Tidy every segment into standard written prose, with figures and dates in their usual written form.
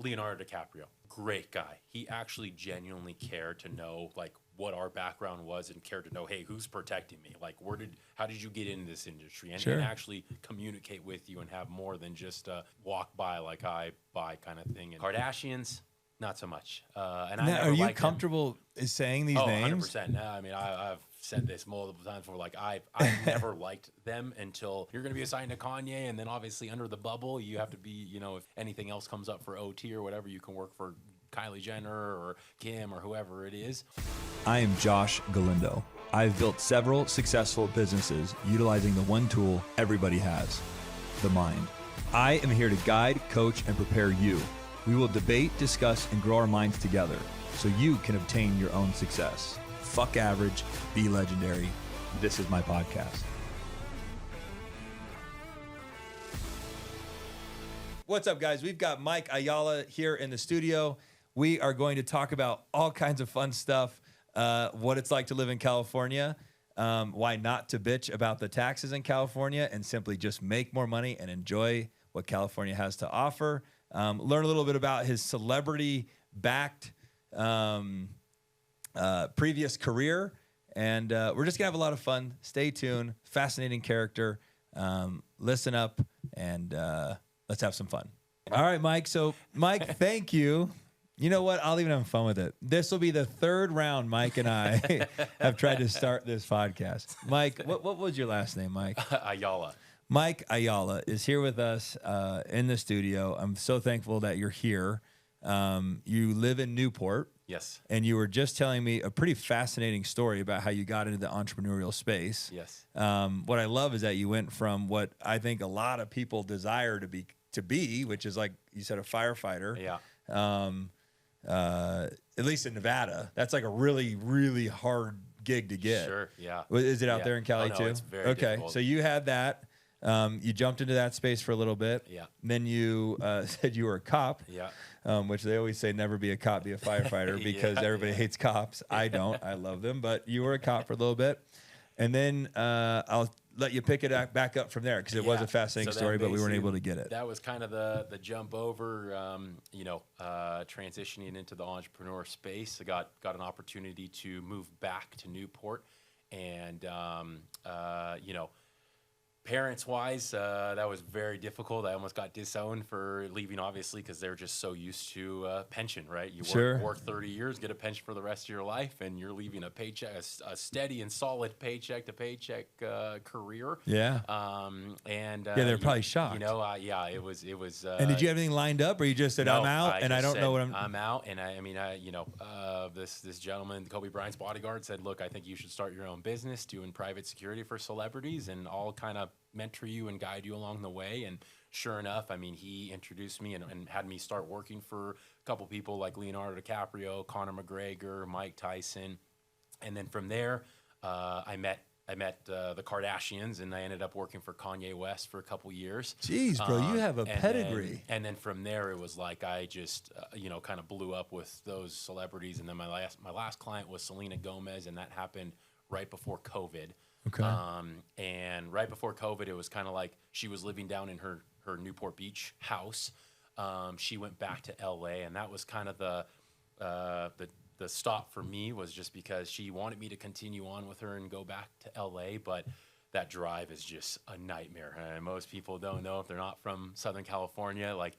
Leonardo DiCaprio, great guy. He actually genuinely cared to know like what our background was and cared to know, hey, who's protecting me? Like, how did you get into this industry? And actually communicate with you and have more than just walk by like I buy kind of thing. And Kardashians, not so much. And I never are you liked comfortable saying these names? 100%. No, I mean, I've said this multiple times before. Like, I've never liked them until you're going to be assigned to Kanye, and then obviously under the bubble, you have to be, you know, if anything else comes up for OT or whatever, you can work for Kylie Jenner or Kim or whoever it is. I am Josh Galindo. I've built several successful businesses utilizing the one tool everybody has, the mind. I am here to guide, coach, and prepare you. We will debate, discuss, and grow our minds together so you can obtain your own success. Fuck average, be legendary. This is my podcast. What's up, guys? We've got Mike Ayala here in the studio. We are going to talk about all kinds of fun stuff, what it's like to live in California, why not to bitch about the taxes in California, and simply just make more money and enjoy what California has to offer. Learn a little bit about his celebrity-backed previous career, and we're just gonna have a lot of fun. Stay tuned. Fascinating character. Listen up, and let's have some fun. All right, Mike. So, Mike, thank you. You know what? I'll even have fun with it. This will be the third round Mike and I have tried to start this podcast. Mike, what was your last name, Mike? Ayala. Mike Ayala is here with us in the studio. I'm so thankful that you're here. You live in Newport. Yes. And you were just telling me a pretty fascinating story about how you got into the entrepreneurial space. Yes. What I love is that you went from what I think a lot of people desire to be, which is like you said, a firefighter. Yeah. At least in Nevada, that's like a really, really hard gig to get. Sure. Yeah. Is it out there in Cali too? It's very difficult. So you had that. You jumped into that space for a little bit. Yeah. Then you said you were a cop. Yeah. Which they always say never be a cop, be a firefighter, because everybody hates cops. I don't. I love them. But you were a cop for a little bit. And then I'll let you pick it back up from there, because it was a fascinating story, but we weren't able to get it. That was kind of the jump over, transitioning into the entrepreneur space. I got an opportunity to move back to Newport, and parents-wise, that was very difficult. I almost got disowned for leaving, obviously, because they're just so used to pension, right? You work 30 years, get a pension for the rest of your life, and you're leaving a paycheck, a steady and solid paycheck-to-paycheck career. Yeah. They're probably shocked. It was. And did you have anything lined up, or you just said, I'm out, and I don't know what I'm out, and this gentleman, Kobe Bryant's bodyguard, said, look, I think you should start your own business doing private security for celebrities, and I'll kind of mentor you and guide you along the way. And sure enough, I mean, he introduced me and had me start working for a couple people like Leonardo DiCaprio, Conor McGregor, Mike Tyson. And then from there, I met the Kardashians, and I ended up working for Kanye West for a couple years. Jeez, bro, you have a pedigree. And then from there, it was like I just, kind of blew up with those celebrities. And then my last client was Selena Gomez, and that happened right before COVID. Okay. And right before COVID, it was kind of like she was living down in her Newport Beach house. She went back to LA, and that was kind of the stop for me, was just because she wanted me to continue on with her and go back to LA, but that drive is just a nightmare. And most people don't know, if they're not from Southern California, like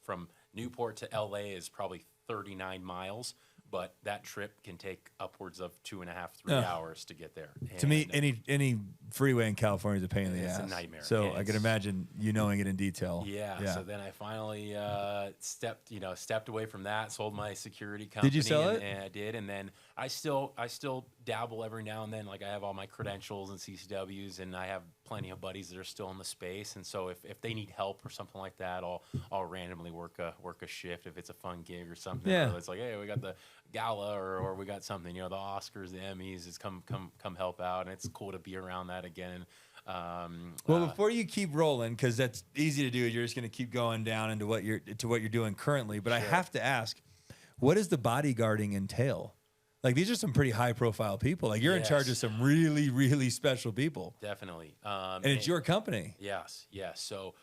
from Newport to LA is probably 39 miles. But that trip can take upwards of 2.5, 3 hours to get there. And to me, any freeway in California is a pain in the ass. It's a nightmare. So I can imagine you knowing it in detail. Yeah. So then I finally stepped away from that, sold my security company. Did you sell it? And I did. And then I still dabble every now and then. Like, I have all my credentials and CCWs, and I have plenty of buddies that are still in the space. And so if they need help or something like that, I'll randomly work a shift if it's a fun gig or something. Yeah. It's like, hey, we got the gala or we got something, the Oscars, the Emmys, just come help out, and it's cool to be around that again. Before you keep rolling, because that's easy to do, you're just going to keep going down into what you're doing currently. But sure. I have to ask, what does the bodyguarding entail? Like, these are some pretty high profile people. Like, you're in charge of some really, really special people. Definitely. And it's your company. Yes. So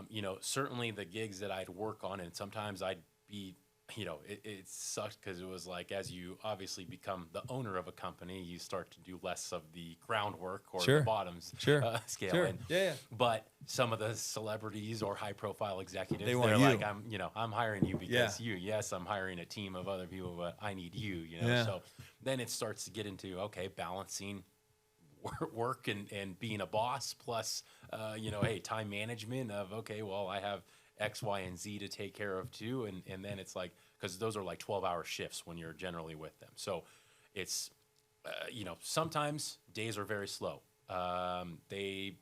You know, certainly the gigs that I'd work on, and sometimes I'd be, you know, it sucked because it was like, as you obviously become the owner of a company, you start to do less of the groundwork or Sure. the bottoms Sure. scale. Sure. And, Yeah. But some of the celebrities or high profile executives, They want they're you. like, I'm hiring you because Yeah. yes, I'm hiring a team of other people, but I need you, you know? Yeah. So then it starts to get into, okay, balancing work and being a boss plus, you know, hey, time management of, okay, well, I have X, Y, and Z to take care of too. And then it's like, because those are like 12-hour shifts when you're generally with them. So it's, you know, sometimes days are very slow. They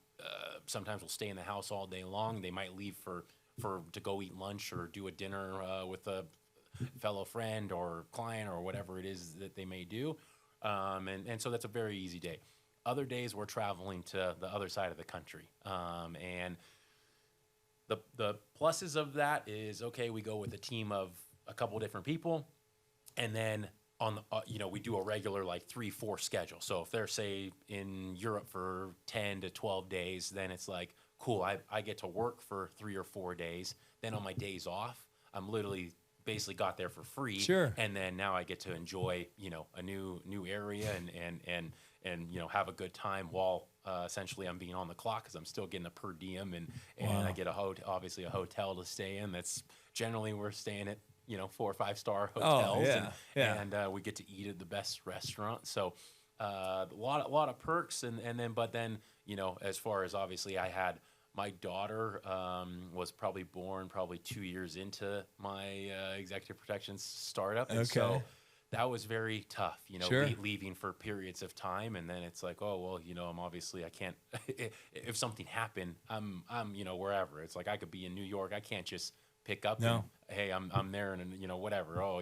sometimes will stay in the house all day long. They might leave to go eat lunch or do a dinner with a fellow friend or client or whatever it is that they may do. And so that's a very easy day. Other days we're traveling to the other side of the country. And the pluses of that is, okay, we go with a team of a couple different people, and then on the, you know, we do a regular like 3-4 schedule. So if they're say in Europe for 10 to 12 days, then it's like, cool, I get to work for 3 or 4 days. Then on my days off, I'm literally basically got there for free. Sure. And then now I get to enjoy, you know, a new area and you know, have a good time while essentially I'm being on the clock because I'm still getting a per diem and Wow. I get obviously a hotel to stay in. That's generally we're staying at, you know, 4 or 5 star hotels, and we get to eat at the best restaurant. So a lot of perks, and then you know, as far as obviously I had my daughter was probably born 2 years into my executive protection startup, and so Okay. that was very tough, you know, Sure. leaving for periods of time. And then it's like, oh, well, you know, I can't, if something happened, I'm, you know, wherever. It's like, I could be in New York. I can't just pick up No. and, hey, I'm there and, you know, whatever. Oh,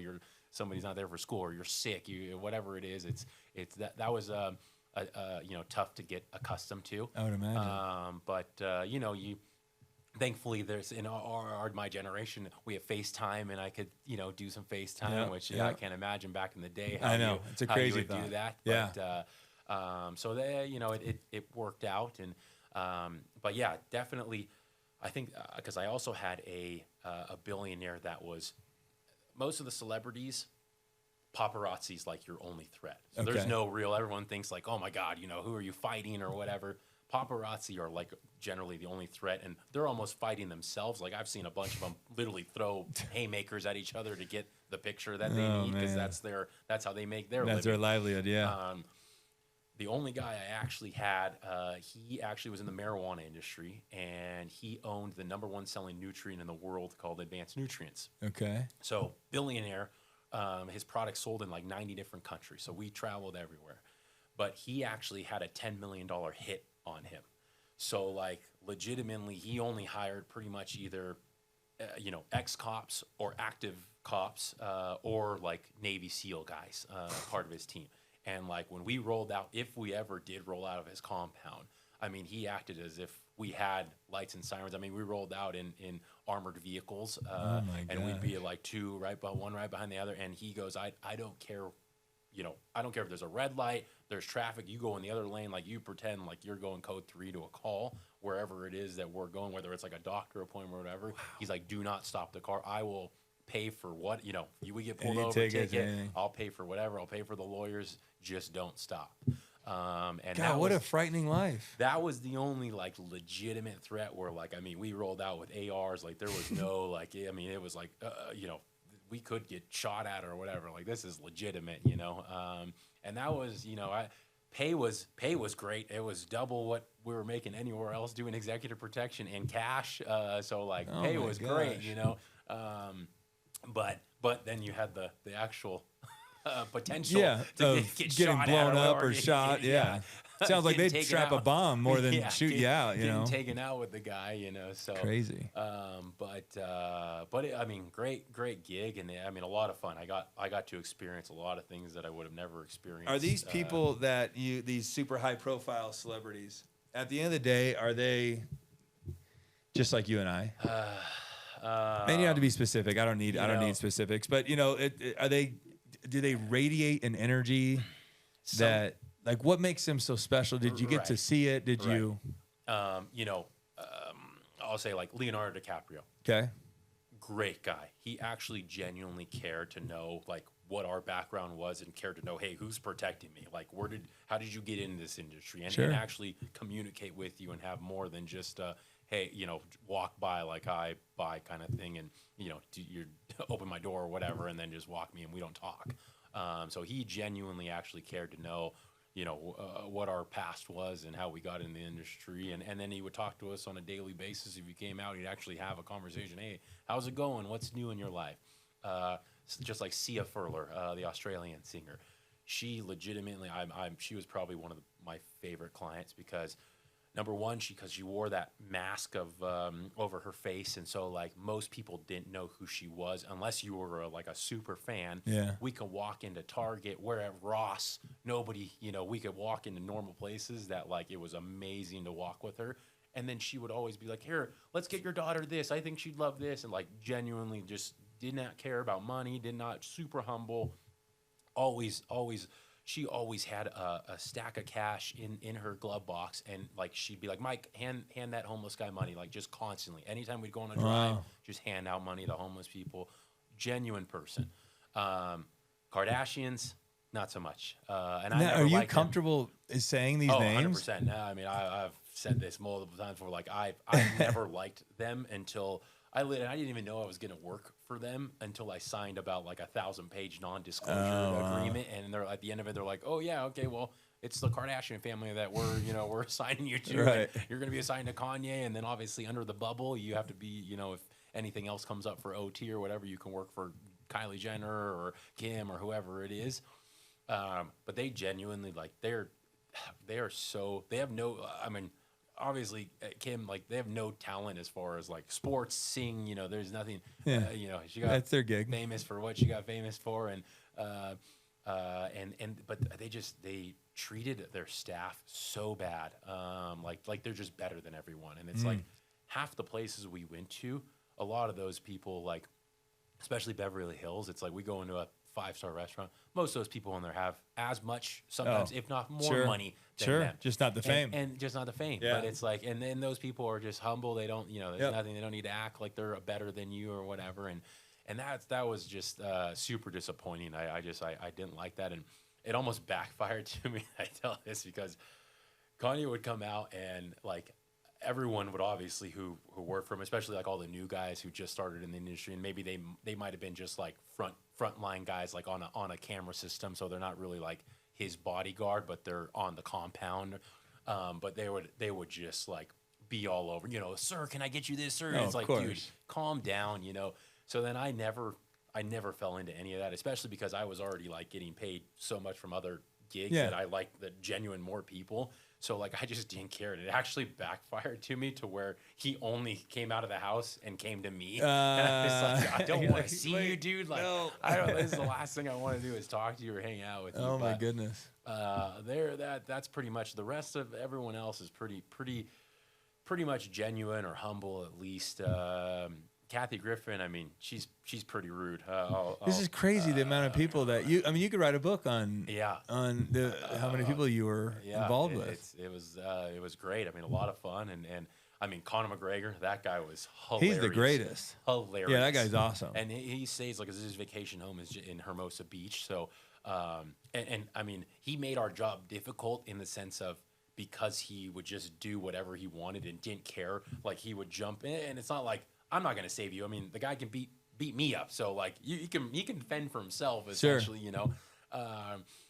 somebody's not there for school or you're sick, whatever it is. It's that was, you know, tough to get accustomed to. I would imagine. But you know, thankfully there's in my generation we have FaceTime, and I could, you know, do some FaceTime, Yeah, which yeah. I can't imagine back in the day. I know. It's a how crazy you would thought. do that. Yeah. But so you know, it worked out, and but yeah, definitely. I think because I also had a billionaire that was, most of the celebrities, paparazzi's like your only threat. So there's Okay. no real, everyone thinks like, oh my God, you know, who are you fighting or whatever. Paparazzi are like generally the only threat, and they're almost fighting themselves. Like I've seen a bunch of them literally throw haymakers at each other to get the picture that they Oh, need, because man. that's how they make their That's living. their livelihood. Yeah. The only guy I actually had, he actually was in the marijuana industry, and he owned the #1 selling nutrient in the world called Advanced Nutrients. Okay. So billionaire, his product sold in like 90 different countries. So we traveled everywhere, but he actually had a $10 million hit on him. So like legitimately, he only hired pretty much either, you know, ex-cops or active cops, or like Navy SEAL guys, part of his team. And like when we rolled out, if we ever did roll out of his compound, I mean, he acted as if we had lights and sirens. I mean, we rolled out in armored vehicles, Oh my and we'd be gosh. like one right behind the other. And he goes, I don't care, you know, I don't care if there's a red light, there's traffic, you go in the other lane, like you pretend like you're going code 3 to a call, wherever it is that we're going, whether it's like a doctor appointment or whatever. Wow. He's like, do not stop the car. I will pay for what, you know, we get pulled Any over, tickets, ticket, anything. I'll pay for whatever, I'll pay for the lawyers, just don't stop. And God, that what was, a frightening life. that was the only like legitimate threat where like, I mean, we rolled out with ARs, like there was no like, I mean, it was like, you know, we could get shot at or whatever. Like this is legitimate, you know? And that was, you know, pay was great. It was double what we were making anywhere else doing executive protection in cash. So like Oh pay my was great, gosh. you know? But then you had the actual potential Yeah, to of get getting shot blown at up or shot. Yeah. Sounds like Getting they'd taken trap a out. bomb more than Yeah, shoot you out, you getting know? taken out with the guy, you know. So Crazy. but I mean, great gig, and I mean, a lot of fun. I got to experience a lot of things that I would have never experienced. Are these people these super high profile celebrities, at the end of the day, are they just like you and I? And you have to be specific. I don't need need specifics, but you know, do they radiate an energy that, like, what makes them so special? Did you get to Right. see it? Did Right. you? You know, I'll say like Leonardo DiCaprio. Okay. Great guy. He actually genuinely cared to know like what our background was and cared to know, hey, who's protecting me? Like, how did you get into this industry? And actually communicate with you and have more than just, hey, walk by like I buy kind of thing, and you open my door or whatever, and then just walk me and we don't talk. So he genuinely actually cared to know, what our past was and how we got in the industry. And then he would talk to us on a daily basis. If you came out, he'd actually have a conversation. Hey, how's it going? What's new in your life? Just like Sia Furler, the Australian singer. She legitimately, she was probably one of my favorite clients because, number one, because she wore that mask of over her face, and so like most people didn't know who she was unless you were like a super fan. Yeah. We could walk into Target, where at Ross, nobody, we could walk into normal places that like it was amazing to walk with her. And then she would always be like, here, let's get your daughter this. I think she'd love this. And like genuinely just did not care about money, did not, super humble, she always had a stack of cash in her glove box, and like she'd be like, Mike, hand that homeless guy money, like just constantly. Anytime we'd go on a drive, just hand out money to homeless people. Genuine person. Kardashians, not so much. And I never are you liked comfortable saying these names? 100%. No, I mean, I've said this multiple times before. Like I never liked them until I didn't even know I was going to work for them until I signed about like 1,000-page non-disclosure agreement. And they're at the end of it, they're like, oh yeah, okay, well, it's the Kardashian family that we're assigning you to. Right. You're going to be assigned to Kanye, and then obviously under the bubble, you have to be, if anything else comes up for OT or whatever, you can work for Kylie Jenner or Kim or whoever it is. But they genuinely like they have no. I mean, obviously Kim, like they have no talent as far as like sports, sing. There's nothing. Yeah. She got That's their gig. Famous for what she got famous for, and but they treated their staff so bad. Like they're just better than everyone, and it's like half the places we went to, a lot of those people, like especially Beverly Hills, it's like we go into a 5-star restaurant. Most of those people in there have as much, sometimes if not more money than them. Just not the fame. And just not the fame. Yeah. But it's like, and then those people are just humble. They don't, there's nothing. They don't need to act like they're better than you or whatever. And that was just super disappointing. I didn't like that, and it almost backfired to me. I tell this because Kanye would come out and like everyone would obviously who worked for him, especially like all the new guys who just started in the industry, and maybe they might have been just like frontline guys like on a camera system, so they're not really like his bodyguard, but they're on the compound. But they would just like be all over, sir, can I get you this, sir? And it's like, dude, calm down, So then I never fell into any of that, especially because I was already like getting paid so much from other gigs that I liked the genuine more people. So like I just didn't care. It actually backfired to me to where he only came out of the house and came to me. And I was like, I don't want to see you, dude. Like no. This is the last thing I want to do is talk to you or hang out with you. Oh my goodness. That's pretty much the rest of everyone else is pretty much genuine or humble at least. Kathy Griffin, I mean, she's pretty rude. This is crazy, the amount of people that you could write a book on how many people you were involved with. It was great. I mean, a lot of fun, and I mean, Conor McGregor, that guy was hilarious. He's the greatest. Hilarious. Yeah, that guy's awesome. And he stays like his vacation home is in Hermosa Beach. So, and I mean, he made our job difficult in the sense of because he would just do whatever he wanted and didn't care. Like he would jump in, and it's not like, I'm not going to save you. I mean, the guy can beat me up. So like he can fend for himself essentially,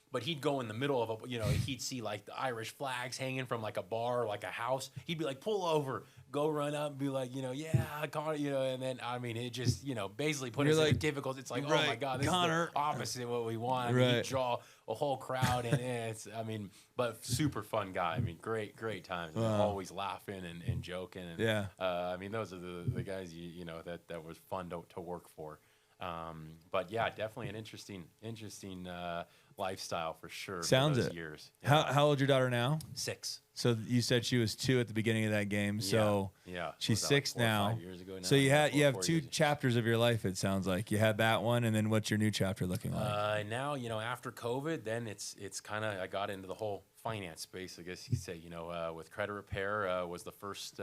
but he'd go in the middle of he'd see like the Irish flags hanging from like a bar, or like a house. He'd be like, pull over, go run up and be like, and then, I mean, it just, basically put us in difficult. It's like, oh my God, this Connor. is the opposite of what we want. I mean, he'd draw a whole crowd and it's, I mean, but super fun guy. I mean, great times. Wow. Always laughing and joking. And, I mean, those are the guys, that was fun to work for. But yeah, definitely an interesting lifestyle for sure. Sounds those it. Years. How old's your daughter now? 6. So you said she was 2 at the beginning of that game. So she's 6 like 4 or now. 5 years ago now. So you have 2 chapters of your life. It sounds like you had that one, and then what's your new chapter looking like? Now after COVID, then it's kind of I got into the whole finance space. I guess you could say with credit repair was the first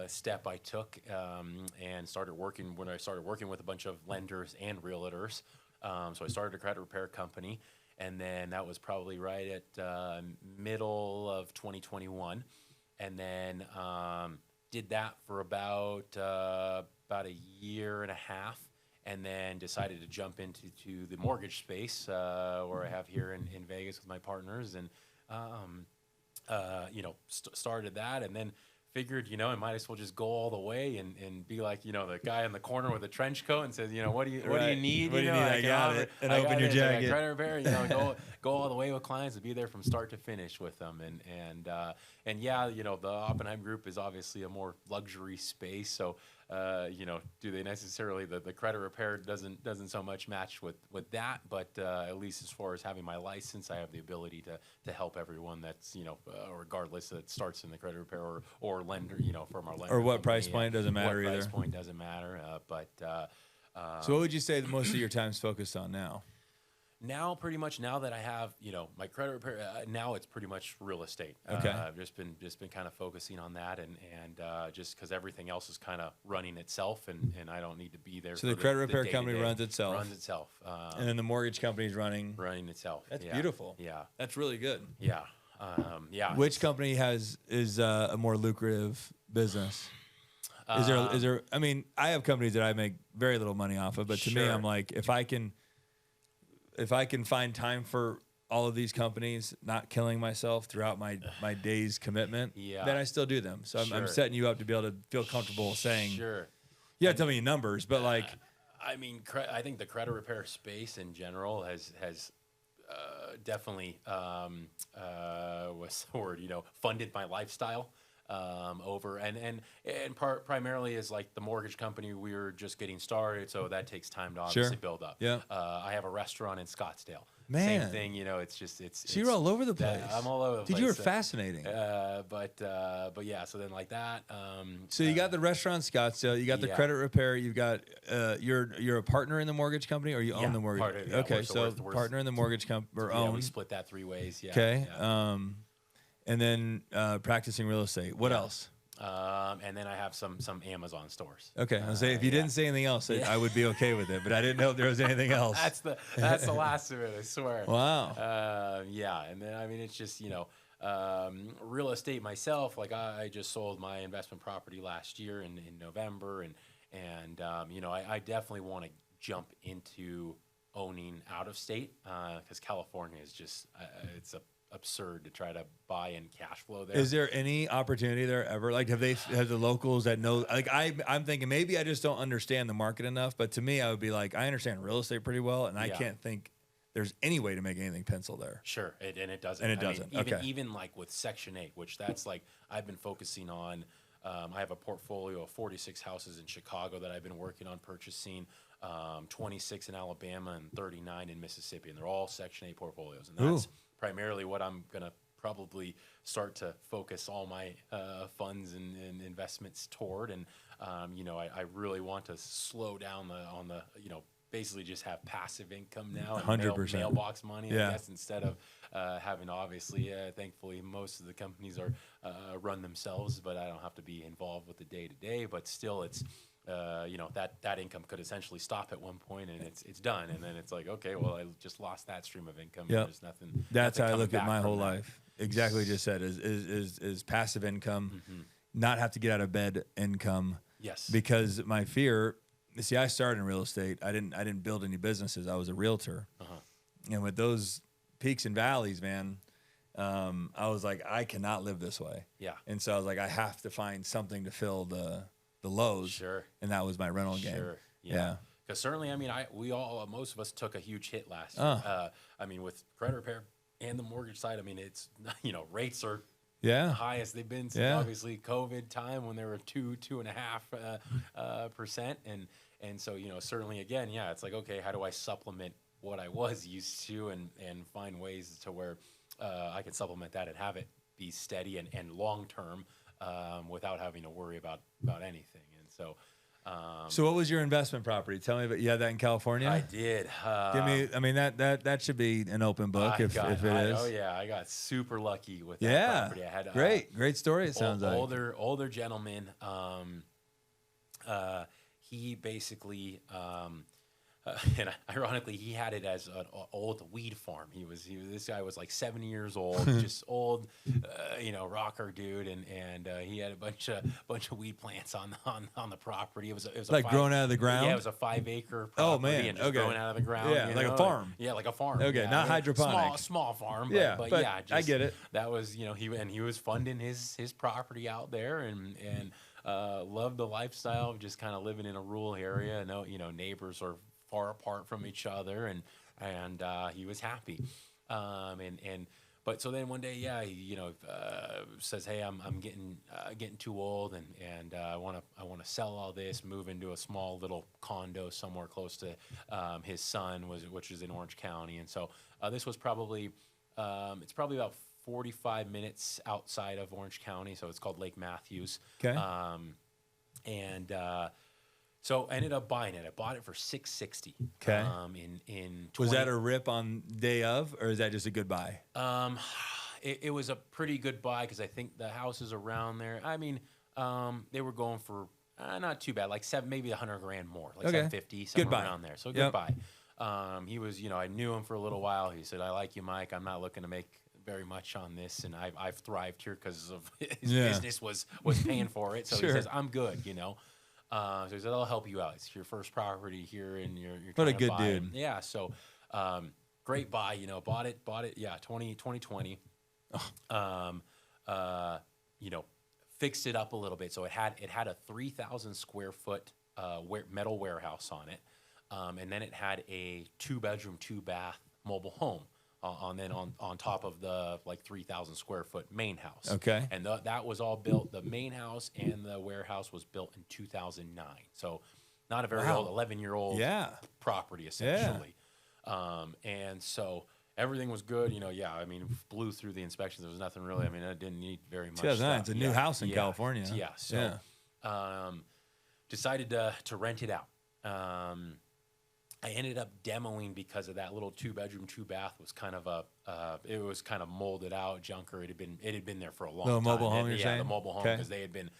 step I took and started working when I started working with a bunch of lenders and realtors. So I started a credit repair company, and then that was probably right at middle of 2021, and then did that for about a year and a half, and then decided to jump into the mortgage space where I have here in Vegas with my partners, and started that, and then figured, I might as well just go all the way and be like, the guy in the corner with a trench coat and says, what do you need? What do you need? I got it. And open your jacket. Credit repair, go all the way with clients and be there from start to finish with them. And yeah, the Oppenheim Group is obviously a more luxury space. So, do they necessarily, the credit repair doesn't so much match with that, but at least as far as having my license, I have the ability to help everyone that's, regardless that starts in the credit repair or lender, from our lender. Or what price point, doesn't matter either. Price point doesn't matter. So what would you say that most of your time's focused on now? Now, pretty much now that I have, my credit repair, now it's pretty much real estate. Okay. I've just been kind of focusing on that, and just because everything else is kind of running itself, and I don't need to be there. So the credit repair company runs itself. Runs itself. And then the mortgage company's running itself. That's beautiful. Yeah. That's really good. Yeah. Yeah. Which company is a more lucrative business? Is there? I mean, I have companies that I make very little money off of, but to me, I'm like, if I can find time for all of these companies, not killing myself throughout my day's commitment, then I still do them. So I'm setting you up to be able to feel comfortable saying, sure. You have to tell me numbers, but like, I mean, I think the credit repair space in general has definitely what's the word? Funded my lifestyle. Over and primarily is like the mortgage company, we were just getting started, so that takes time to obviously build up. Yeah. I have a restaurant in Scottsdale. Man. Same thing, it's So you're all over the place. I'm all over the place. Dude, you were fascinating. But yeah, so then like that. So you got the restaurant Scottsdale, you got the credit repair, you've got you're a partner in the mortgage company, or you own the mortgage? Okay, so partner in the mortgage company, or own. We split that 3 ways. Yeah. Okay. Yeah. And then practicing real estate. What else? And then I have some Amazon stores. Okay, I'll say if you didn't say anything else, I would be okay with it. But I didn't know if there was anything else. That's the last of it, I swear. Wow. Yeah, and then I mean it's just real estate myself. Like I just sold my investment property last year in November, and I definitely want to jump into owning out of state because California is just it's absurd to try to buy in cash flow there. Is there any opportunity there ever? Like, have the locals that know? Like, I'm thinking maybe I just don't understand the market enough. But to me, I would be like, I understand real estate pretty well, and I can't think there's any way to make anything pencil there. Sure, and it doesn't. And it doesn't. Even like with Section 8, which that's like I've been focusing on. I have a portfolio of 46 houses in Chicago that I've been working on purchasing. 26 in Alabama and 39 in Mississippi, and they're all Section 8 portfolios, and that's primarily what I'm gonna probably start to focus all my funds and investments toward. And I really want to slow down on the basically just have passive income now, and 100%. mailbox money, Yeah. I guess, instead of having obviously, thankfully, most of the companies are run themselves, but I don't have to be involved with the day to day. But still, it's that income could essentially stop at one point, and it's done, and then it's like, okay, well, I just lost that stream of income. Yep. There's nothing. That's how I look at my from whole that. life. Exactly what you just said is passive income, not have to get out of bed income. Yes. Because my fear, see, I started in real estate. I didn't build any businesses. I was a realtor, and with those peaks and valleys, man, I was like, I cannot live this way. Yeah. And so I was like, I have to find something to fill the lows. Sure. And that was my rental game. Sure. Yeah. Because certainly, I mean, most of us took a huge hit last year. I mean, with credit repair and the mortgage side, I mean, it's rates are the highest they've been since obviously COVID time when they were 2.5%, and so certainly again, it's like, okay, how do I supplement what I was used to and find ways to where I can supplement that and have it be steady and long term without having to worry about anything. And so So what was your investment property? Tell me about. You had that in California? I did. Give me. I mean that should be an open book if it is. Oh yeah, I got super lucky with that property. I had great story. It sounds like older gentleman. He basically. And ironically, he had it as an old weed farm. This guy was like 70 years old, just old, rocker dude, and he had a bunch of weed plants on the property. It was like growing out of the ground. Yeah, it was a 5-acre property. Oh man, and just growing out of the ground. Yeah, like a farm. Yeah, like a farm. Okay, yeah, not hydroponic. Small farm. But yeah, I get it. That was he was funding his property out there and loved the lifestyle of just kind of living in a rural area. Neighbors are far apart from each other, and he was happy, but so then one day, he says, hey, I'm getting too old, and I want to sell all this, move into a small little condo somewhere close to his son, which is in Orange County, and so this was probably it's probably about 45 minutes outside of Orange County, so it's called Lake Matthews. Okay. So I ended up buying it. I bought it for $660. Okay. In 20, was that a rip on day of, or is that just a good buy? It was a pretty good buy because I think the houses around there. I mean, they were going for not too bad, like maybe $100,000 more, like $750, somewhere around there. So good buy. He was, I knew him for a little while. He said, "I like you, Mike. I'm not looking to make very much on this, and I've thrived here because of his business was paying for it." So he says, "I'm good," So he said, "I'll help you out. It's your first property here, and you're what a trying to good buy dude." it." Yeah. So great buy. Bought it. Yeah, 2020. Fixed it up a little bit. So it had a 3,000 square foot metal warehouse on it, and then it had a 2-bedroom, 2-bath mobile home. On top of the 3,000 square foot main house. Okay. And that was all built. The main house and the warehouse was built in 2009. So not a very old, 11-year-old property essentially. Yeah. And so everything was good. I mean, blew through the inspections. There was nothing really. I mean, I didn't need very much. 2009. It's a new house in California. Yeah. So decided to rent it out. I ended up demoing because of that little 2-bedroom, 2-bath was kind of it was kind of molded out, junker. It had been there for a long time. The mobile home, you're saying? The mobile home, because they had been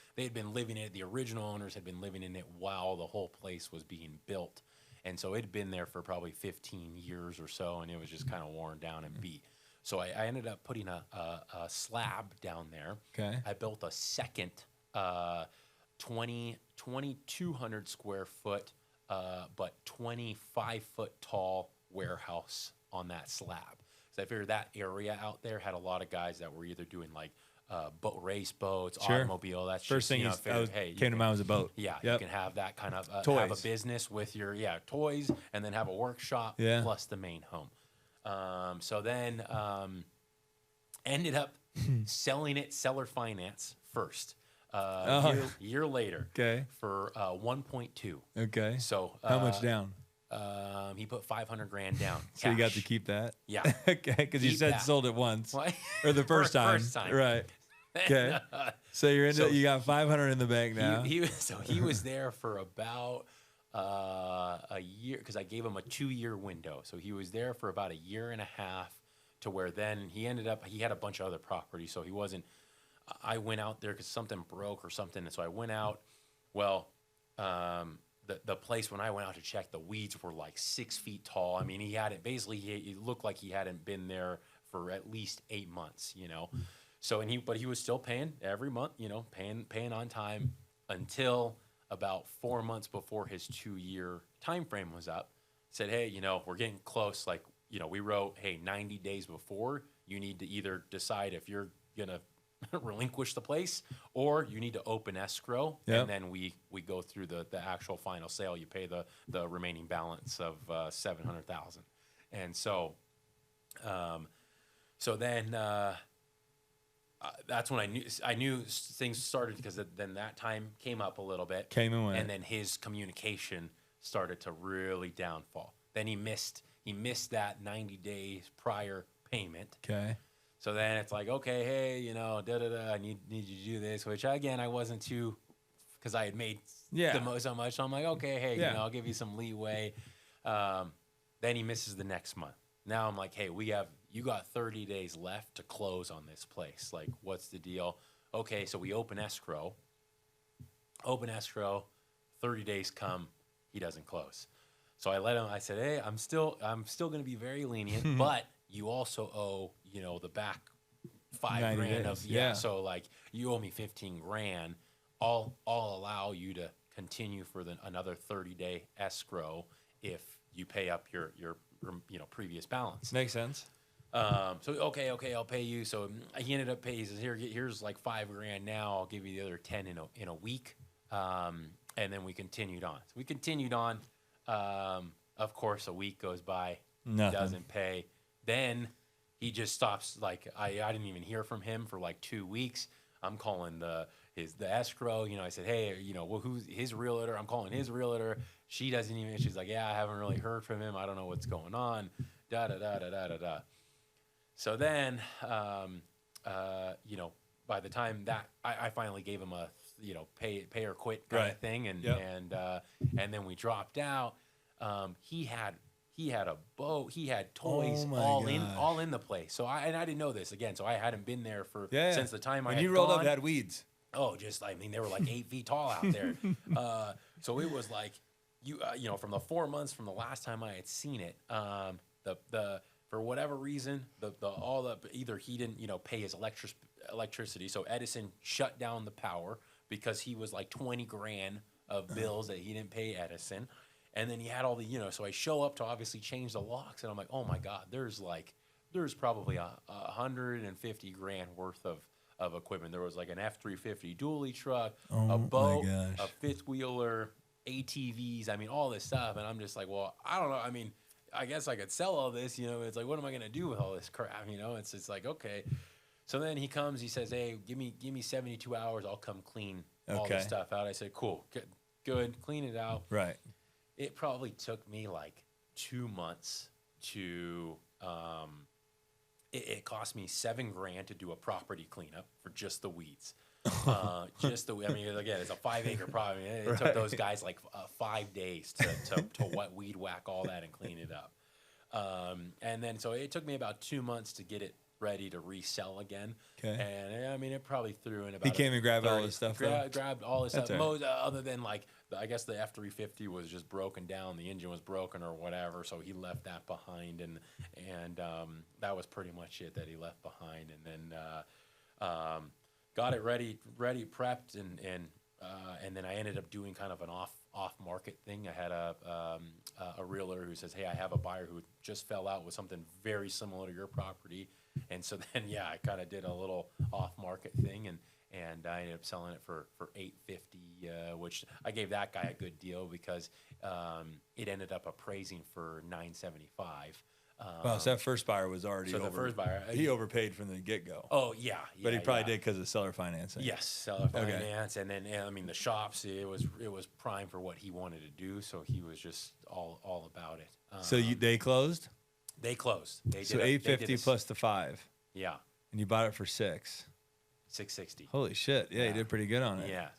living in it. The original owners had been living in it while the whole place was being built, and so it had been there for probably 15 years or so, and it was just kind of worn down and beat. So I ended up putting a slab down there. Okay. I built a second 2,200 square foot. But 25-foot tall warehouse on that slab. So I figured that area out there had a lot of guys that were either doing race boats, automobile. That's first just, thing came to mind was a boat. Yeah, you can have that kind of have a business with your toys, and then have a workshop plus the main home. So then ended up selling it seller finance first. Year later, for 1.2. Okay. So how much down? He put $500,000 down. So you got to keep that. Yeah. Okay, because you said sold it once or the first time. Right. Okay. So you got 500 in the bank now. He was there for about a year, because I gave him a 2-year window. So he was there for about a year and a half, to where then he had a bunch of other properties, so he wasn't. I went out there because something broke or something, and so I went out. Well, the place, when I went out to check, the weeds were like 6 feet tall. I mean, he looked like he hadn't been there for at least 8 months, So but he was still paying every month, paying on time, until about 4 months before his 2-year time frame was up. Said, hey, we're getting close. We wrote, hey, 90 days before, you need to either decide if you're gonna relinquish the place, or you need to open escrow, and then we go through the actual final sale. You pay the remaining balance of $700,000, and so then that's when I knew things started, because then that time came up a little bit, came and went, and then his communication started to really downfall. Then he missed that 90 days prior payment. Okay. So then it's like, okay, hey, I need you to do this, which again, I wasn't too because I had made Yeah. so much. So I'm like, okay, hey, Yeah. I'll give you some leeway. Then he misses the next month. Now I'm like, hey, you got 30 days left to close on this place. Like, what's the deal? Okay, so we open escrow. 30 days come, he doesn't close. So I let him. I said, hey, I'm still going to be very lenient, but you also owe, the back $5 grand of So like, you owe me 15 grand. I'll allow you to continue for another 30-day escrow if you pay up your previous balance. Makes sense. So okay, I'll pay you. So he ended up paying. He says, here's like $5 grand now. I'll give you the other 10 in a week. And then we continued on. So we continued on. Of course, a week goes by. Nothing. Doesn't pay. Then he just stops. Like I didn't even hear from him for like 2 weeks. I'm calling the escrow. I said, hey, who's his realtor? I'm calling his realtor. She doesn't even. She's like, yeah, I haven't really heard from him. I don't know what's going on. Da da da da da da da. So then, by the time that I finally gave him a pay or quit kind of thing, and then we dropped out. He had a boat, he had toys, all in the place. So I didn't know this again. So I hadn't been there since the time when I had you rolled gone. up, it had weeds. Oh, they were like 8 feet tall out there. So it was like from the 4 months from the last time I had seen it, for whatever reason, either he didn't pay his electricity, so Edison shut down the power because he was like 20 grand of bills that he didn't pay Edison, and then he had all the So I show up to obviously change the locks, and I'm like, oh my god, there's probably 150 grand worth of equipment. There was like an F-350 dually truck, a boat, a fifth wheeler, ATVs. I mean, all this stuff, and I'm just like, well, I don't know. I mean, I guess I could sell all this, It's like, what am I gonna do with all this crap, It's like, okay. So then he comes, he says, hey, give me 72 hours, I'll come clean all this stuff out. I said, cool, good, clean it out. Right. It probably took me like 2 months to. It cost me $7 grand to do a property cleanup for just the weeds. Again, it's a 5-acre property. It took those guys like 5 days to weed whack all that and clean it up. And then so it took me about 2 months to get it ready to resell again. Okay. And it probably threw in about. He came and grabbed all this stuff. Grabbed all this stuff. Right. Most, other than like, I guess the F-350 was just broken down. The engine was broken or whatever, so he left that behind, and that was pretty much it that he left behind. And then got it ready, prepped, and then I ended up doing kind of an off market thing. I had a realtor who says, hey, I have a buyer who just fell out with something very similar to your property. And so then, I kind of did a little off-market thing, and I ended up selling it for $850, which I gave that guy a good deal because it ended up appraising for $975. Wow, so that first buyer was already the first buyer, he overpaid from the get-go. Oh, yeah. But he probably did because of seller financing. Yes, seller finance. And then, the shops, it was prime for what he wanted to do, so he was just all about it. So they closed? They closed. So $850 plus the 5. Yeah. And you bought it for $660. Holy shit! Yeah, you did pretty good on it. Yeah.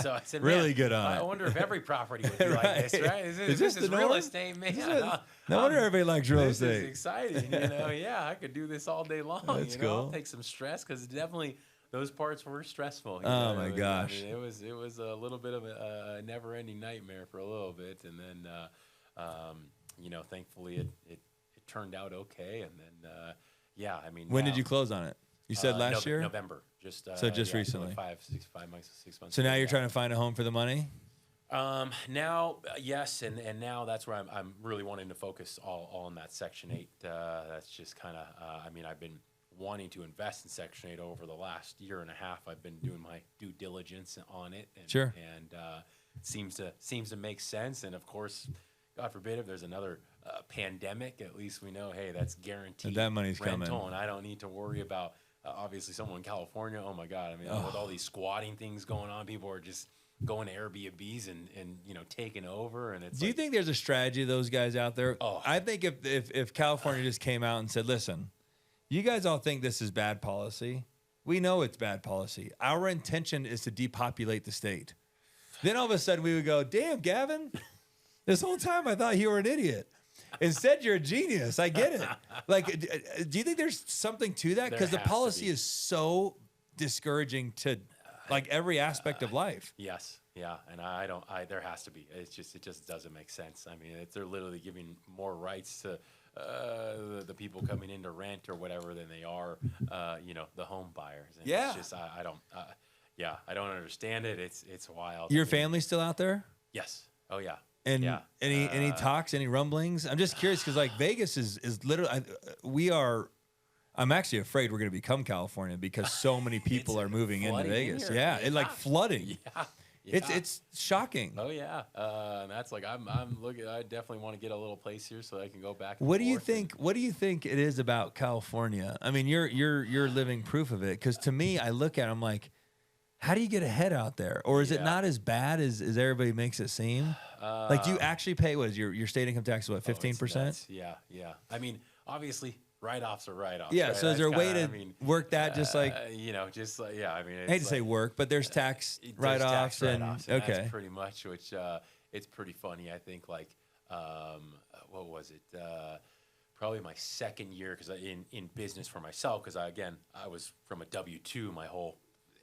So I said, really good on it. I wonder if every property would be like this, right? Is this the real norm? Estate, man. No wonder everybody likes real estate. This is exciting, Yeah, I could do this all day long. That's cool. I'll take some stress because definitely those parts were stressful. Oh my gosh! It was a little bit of a never-ending nightmare for a little bit, and then thankfully it turned out okay, and then when did you close on it? You said last year? November. Just recently. So 5 months, 6 months. So now you're trying to find a home for the money? Now, yes, and now that's where I'm really wanting to focus all on that Section 8. That's just kind of, I've been wanting to invest in Section 8 over the last year and a half. I've been doing my due diligence on it. And, sure. And it seems to make sense. And of course, God forbid if there's another pandemic, at least we know, hey, that's guaranteed. And that money's rental, coming. And I don't need to worry about. Obviously, someone in California, oh my God! With all these squatting things going on, people are just going to Airbnbs and taking over. And it's. Do you think there's a strategy of those guys out there? Oh, I think if California just came out and said, "Listen, you guys all think this is bad policy. We know it's bad policy. Our intention is to depopulate the state. Then all of a sudden we would go, damn, Gavin, this whole time I thought you were an idiot. Instead, you're a genius. I get it. Like, do you think there's something to that? Because the policy is so discouraging to like every aspect of life. Yes. Yeah. And there has to be. It just doesn't make sense. I mean, they're literally giving more rights to the people coming in to rent or whatever than they are, the home buyers. And yeah. It's just, I don't understand it. It's wild. Your family still out there? Yes. Oh, yeah. And any talks, any rumblings? I'm just curious because like Vegas is literally, I'm actually afraid we're going to become California because so many people are moving into Vegas. Yeah, it like flooding. Yeah. It's shocking. Oh yeah, and that's like I'm looking. I definitely want to get a little place here so I can go back. What do you think? What do you think it is about California? I mean, you're living proof of it. Because to me, I look at it, I'm like, how do you get ahead out there? Or is it not as bad as everybody makes it seem? Like, do you actually pay? What is your state income tax? What 15%? Yeah. I mean, obviously. Write-offs are write-offs. Yeah, right? so is there a way to work that just like... I mean, I hate to say work, but there's tax write-offs. And that's pretty much, which it's pretty funny. I think like, what was it? Probably my second year because in business for myself because, I was from a W-2 my whole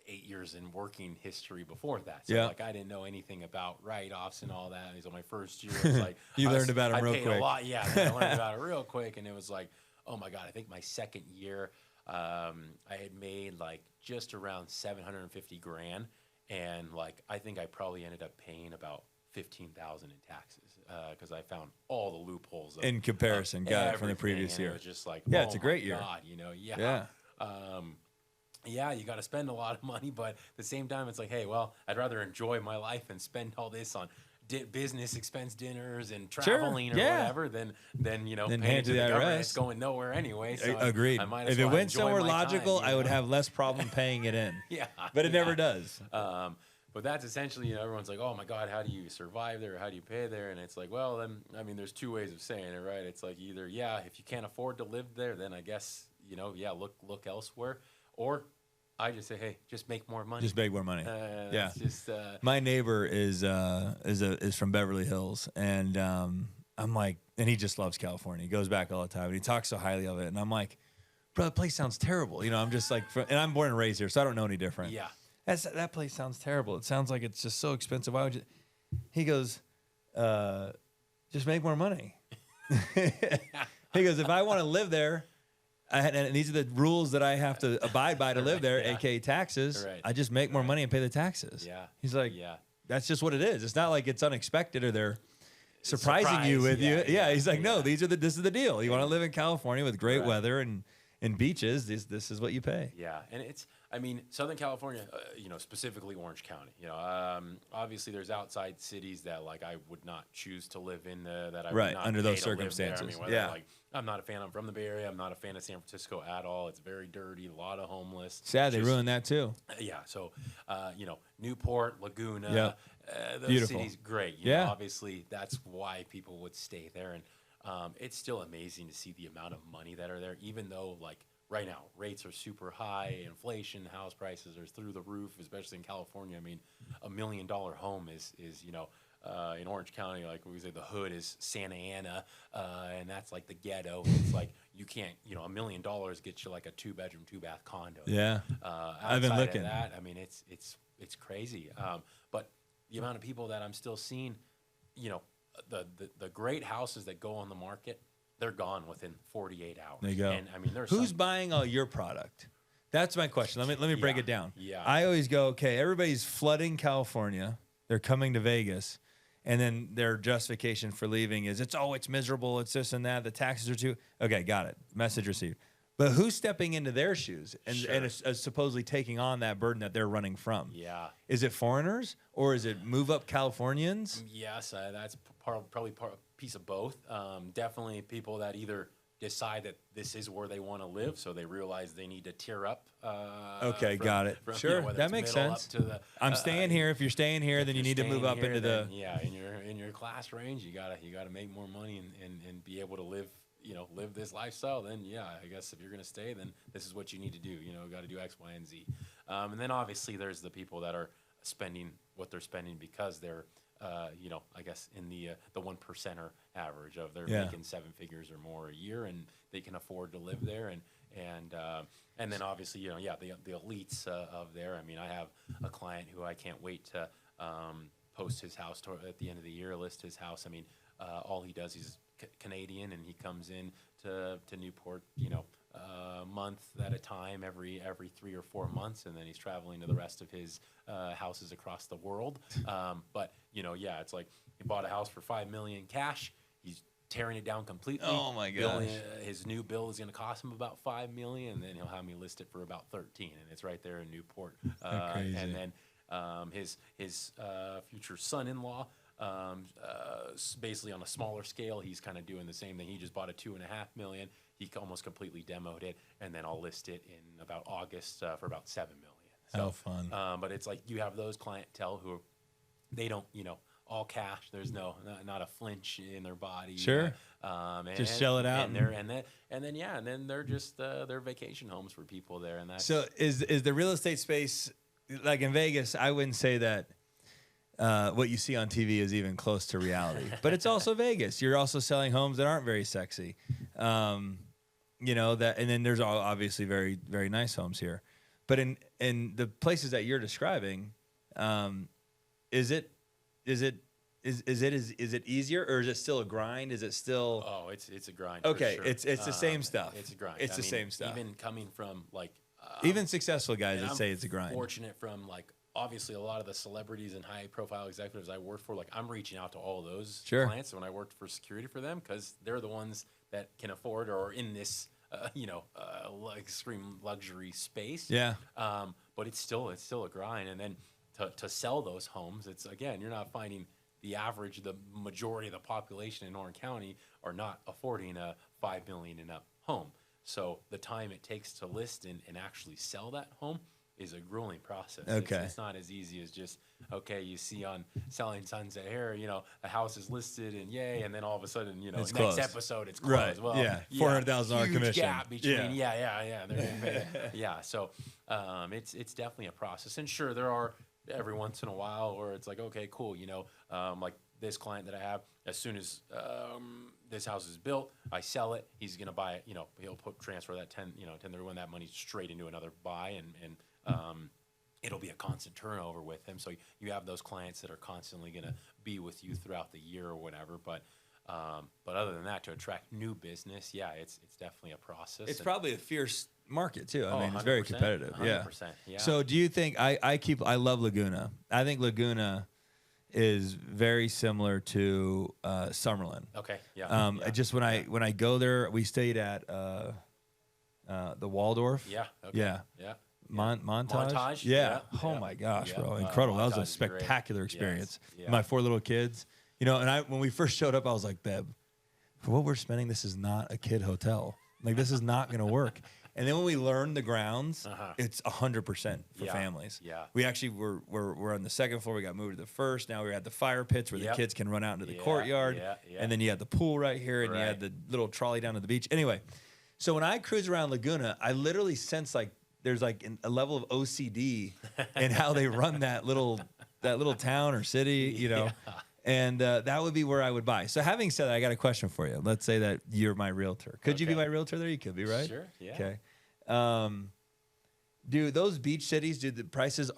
8 years in working history before that. So like I didn't know anything about write-offs and all that. And so my first year was like... learned about them real quick. A lot. Yeah, I learned about it real quick and it was like... Oh my God! I think my second year, I had made like just around $750,000, and like I think I probably ended up paying about $15,000 in taxes because I found all the loopholes in comparison. Got it from the previous year. It was just like, it's a great year. God, you got to spend a lot of money, but at the same time, it's like, hey, well, I'd rather enjoy my life and spend all this on business expense dinners and traveling or whatever than paying to the government. It's going nowhere anyway. So agreed. If it went somewhere logical, I would have less problem paying it in. But it never does. But that's essentially, everyone's like, oh my God, how do you survive there? How do you pay there? And it's like, well, then, I mean, there's two ways of saying it, right? It's like either, if you can't afford to live there, then I guess, look elsewhere. Or I just say, hey, just make more money. Just make more money. Just, my neighbor is from Beverly Hills, and I'm like, and he just loves California. He goes back all the time, and he talks so highly of it. And I'm like, bro, that place sounds terrible. I'm just like, and I'm born and raised here, so I don't know any different. Yeah, that place sounds terrible. It sounds like it's just so expensive. Why would you? He goes, just make more money. He goes, if I want to live there. And these are the rules that I have to abide by to live there, aka taxes. Right. I just make more money and pay the taxes. Yeah. He's like, that's just what it is. It's not like it's unexpected or they're surprising you with you. Yeah. He's like, no, this is the deal. You want to live in California with great weather and beaches. This is what you pay. Yeah, and Southern California, specifically Orange County. Obviously there's outside cities that like I would not choose to live in that I would not under those pay to circumstances. live there. Like I'm not a fan. I'm from the Bay Area. I'm not a fan of San Francisco at all. It's very dirty. A lot of homeless. Sad they ruined that too. Yeah. So Newport, Laguna. Those cities, great. Obviously that's why people would stay there, and it's still amazing to see the amount of money that are there, even though like. Right now, rates are super high. Inflation, house prices are through the roof, especially in California. I mean, $1 million home is in Orange County, like we say, the hood is Santa Ana, and that's like the ghetto. It's like you can't, $1 million gets you like a 2-bedroom, 2-bath condo. Yeah, I've been looking. Of that, I mean, it's crazy. But the amount of people that I'm still seeing, the great houses that go on the market. They're gone within 48 hours. There you go. And I mean, who's buying all your product? That's my question. Let me break it down. Yeah. I always go, okay, everybody's flooding California. They're coming to Vegas. And then their justification for leaving is it's miserable. It's this and that. The taxes are too. Okay, got it. Message received. But who's stepping into their shoes and supposedly taking on that burden that they're running from? Yeah. Is it foreigners or is it move up Californians? Yes, that's probably a piece of both. Definitely people that either decide that this is where they want to live, so they realize they need to tier up. Got it. Sure, that makes sense. I'm staying here. If you're staying here, then you need to move up into the in your class range. You gotta make more money and be able to live this lifestyle. Then I guess if you're gonna stay, then this is what you need to do. Got to do X, Y, and Z. And then obviously there's the people that are spending what they're spending because they're I guess in the 1%er average of they're Yeah. making 7 figures or more a year, and they can afford to live there, and then obviously the elites of there. I mean, I have a client who I can't wait to post his house at the end of the year, list his house. I mean, all he does, he's Canadian, and he comes in to Newport, a month at a time, every 3 or 4 months, and then he's traveling to the rest of his houses across the world. But it's like he bought a house for $5 million cash. He's tearing it down completely. Oh my gosh! His new bill is going to cost him about $5 million, and then he'll have me list it for about 13, and it's right there in Newport. Crazy. And then his future son-in-law, basically on a smaller scale, he's kind of doing the same thing. He just bought a $2.5 million. He almost completely demoed it, and then I'll list it in about August for about $7 million. So, how fun! But it's like you have those clientele who they don't, all cash. There's not a flinch in their body. Sure. Just shell it out. And then they're just they're vacation homes for people there. And that's So is the real estate space, like in Vegas? I wouldn't say that what you see on TV is even close to reality, but it's also Vegas. You're also selling homes that aren't very sexy, and then there's obviously very, very nice homes here. But in the places that you're describing, is it easier, or is it still a grind? Is it still? Oh, it's a grind. Okay, for sure. it's the same stuff. It's a grind. It's the same stuff. Even coming from like even successful guys that I'm say it's a grind. Fortunate from like obviously a lot of the celebrities and high profile executives I work for. Like I'm reaching out to all those Sure. clients when I worked for security for them, because they're the ones that can afford or are in this extreme luxury space. Yeah. But it's still a grind, and then to sell those homes, it's again, you're not finding the majority of the population in Orange County are not affording a $5 million and up home. So the time it takes to list and actually sell that home is a grueling process. Okay. It's not as easy as just, you see on Selling Sunset here, a house is listed and yay, and then all of a sudden, It's next closed. episode it's closed. Right. Well, Yeah. $400,000 huge commission. gap between, Yeah. they're getting paid. Yeah. So it's definitely a process. And sure, there are every once in a while where it's like, okay, cool, like this client that I have, as soon as this house is built, I sell it, he's going to buy it, he'll transfer that 1031, that money straight into another buy, and it'll be a constant turnover with him. So you have those clients that are constantly going to be with you throughout the year or whatever. But other than that, to attract new business, it's definitely a process. It's probably a fierce market too. I mean, it's 100%, very competitive. 100%, yeah. So do you think I love Laguna. I think Laguna is very similar to Summerlin. Okay. Yeah. Just when I go there, we stayed at the Waldorf. Yeah. Okay. Yeah. Yeah. Montage? Yeah. Oh my gosh, Yeah. bro. Incredible. That was a Montage is great. spectacular Yes. experience. Yeah. My 4 little kids. And when we first showed up, I was like, Beb, for what we're spending, this is not a kid hotel. Like, this is not going to work. And then when we learned the grounds, it's 100% for families. Yeah. We actually we're on the second floor. We got moved to the first. Now we're at the fire pits where the kids can run out into the courtyard. Yeah. And then you had the pool right here, and you Right. had the little trolley down to the beach. Anyway, so when I cruise around Laguna, I literally sense like there's like a level of OCD in how they run that little town or city, Yeah. And that would be where I would buy. So having said that, I got a question for you. Let's say that you're my realtor. Could you be my realtor there? You could be, right? Sure. Yeah. Okay. Do those beach cities, do the prices,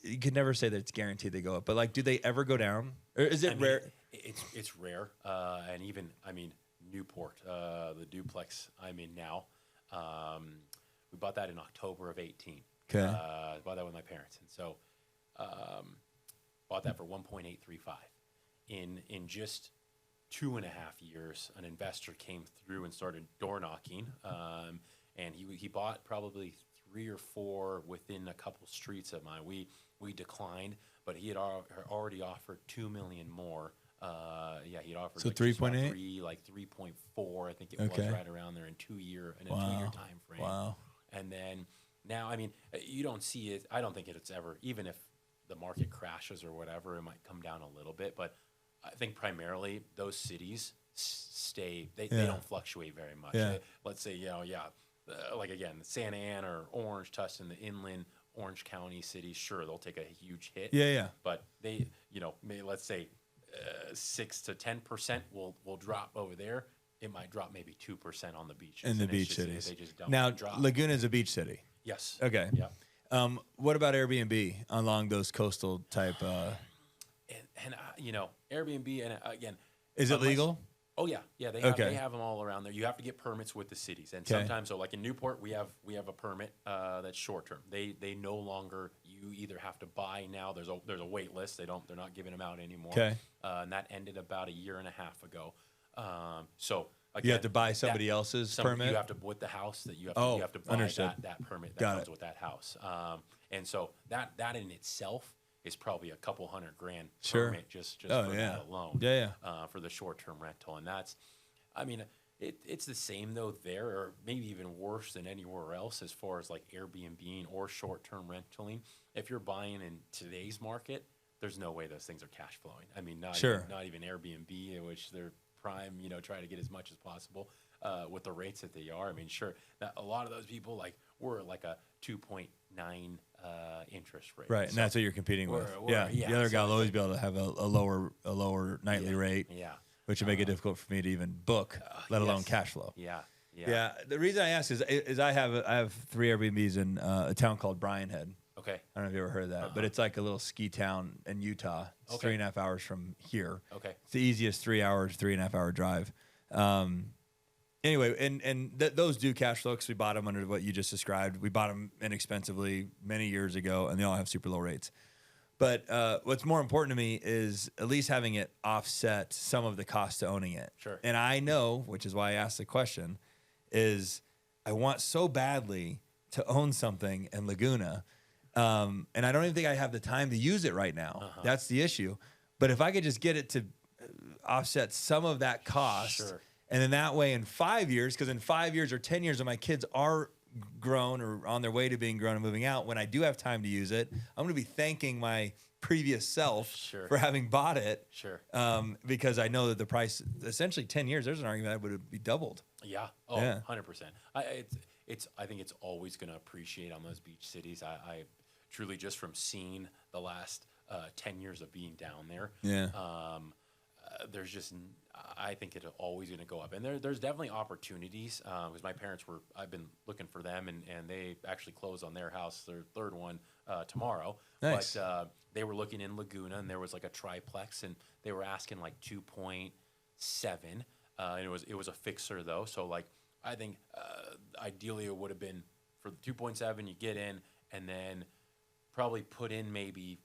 you could never say that it's guaranteed they go up, but like, do they ever go down? Or is it rare? It's rare. And even, Newport, the duplex I'm in now, we bought that in October of 18. Okay. Bought that with my parents. And so, bought that for 1.835. In just 2.5 years, an investor came through and started door knocking. And he bought probably 3 or 4 within a couple streets of mine. We declined, but he had already offered $2 million more. He'd offered So like 3.8, like 3.4, I think it was right around there in a 2-year time frame. Wow. And then now, you don't see it. I don't think it's ever, even if the market crashes or whatever, it might come down a little bit. But I think primarily those cities stay. They don't fluctuate very much. Yeah. Let's say like again, Santa Ana or Orange, Tustin, the inland Orange County cities, sure, they'll take a huge hit. Yeah. But they, let's say 6 to 10% will drop over there. It might drop maybe 2% on the beaches. In the beach cities. They just don't Now, drop. Laguna's a beach city. Yes. Okay. Yeah. What about Airbnb along those coastal type? Airbnb, and again, Is it legal? Oh yeah, they have them all around there. You have to get permits with the cities, and sometimes, so like in Newport, we have a permit that's short term. They no longer, you either have to buy now. There's a wait list. They're not giving them out anymore. Okay. And that ended about a year and a half ago. So again, You have to buy somebody else's permit. You have to, with the house that you have to buy understood. that permit that Got comes it. with that house. And so that in itself is probably a couple $100,000 Sure. permit just for yeah. that alone. Yeah. For the short-term rental, and that's, I mean, it's the same though there, or maybe even worse than anywhere else as far as like Airbnb or short-term renting. If you're buying in today's market, there's no way those things are cash flowing. I mean, not even Airbnb, in which they're prime, try to get as much as possible with the rates that they are. I mean, sure, a lot of those people were like a 2.9 interest rate. Right, and that's what you're competing with. The other guy will always be able to have a lower nightly rate. Yeah. Which would make it difficult for me to even book, let alone cash flow. Yeah. The reason I ask is I have 3 Airbnbs in a town called Bryanhead. Okay. I don't know if you ever heard of that, but it's like a little ski town in Utah. It's 3.5 hours from here. Okay. It's the easiest 3.5 hour drive. Anyway, and those do cash flow because we bought them under what you just described. We bought them inexpensively many years ago, and they all have super low rates. But what's more important to me is at least having it offset some of the cost to owning it. Sure. And I know, which is why I asked the question, is I want so badly to own something in Laguna, and I don't even think I have the time to use it right now. That's the issue. But if I could just get it to offset some of that cost, and then that way in 5 years, because in 5 years or 10 years when my kids are grown or on their way to being grown and moving out, when I do have time to use it, I'm going to be thanking my previous self for having bought it. Because I know that the price, essentially 10 years, there's an argument that would be doubled. Yeah. Oh, yeah. 100%. I think it's always going to appreciate on those beach cities. I truly, just from seeing the last 10 years of being down there. Yeah. There's just, I think it's always going to go up, and there's definitely opportunities because my parents I've been looking for them, and they actually closed on their house, their third one, tomorrow. Nice. But they were looking in Laguna, and there was like a triplex, and they were asking like 2.7, and it was a fixer though. So like I think ideally it would have been for the 2.7, you get in, and then probably put in maybe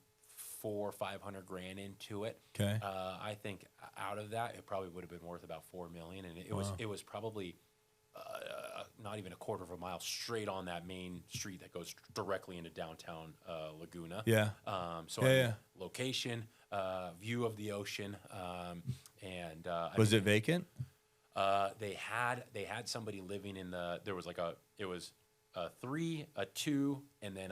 $400,000 or $500,000 into it. Okay. I think out of that, it probably would have been worth about $4 million, and it was probably not even a quarter of a mile straight on that main street that goes directly into downtown Laguna. Yeah. Location, view of the ocean, and was it vacant? They had somebody living in there was like it was a 3, a 2, and then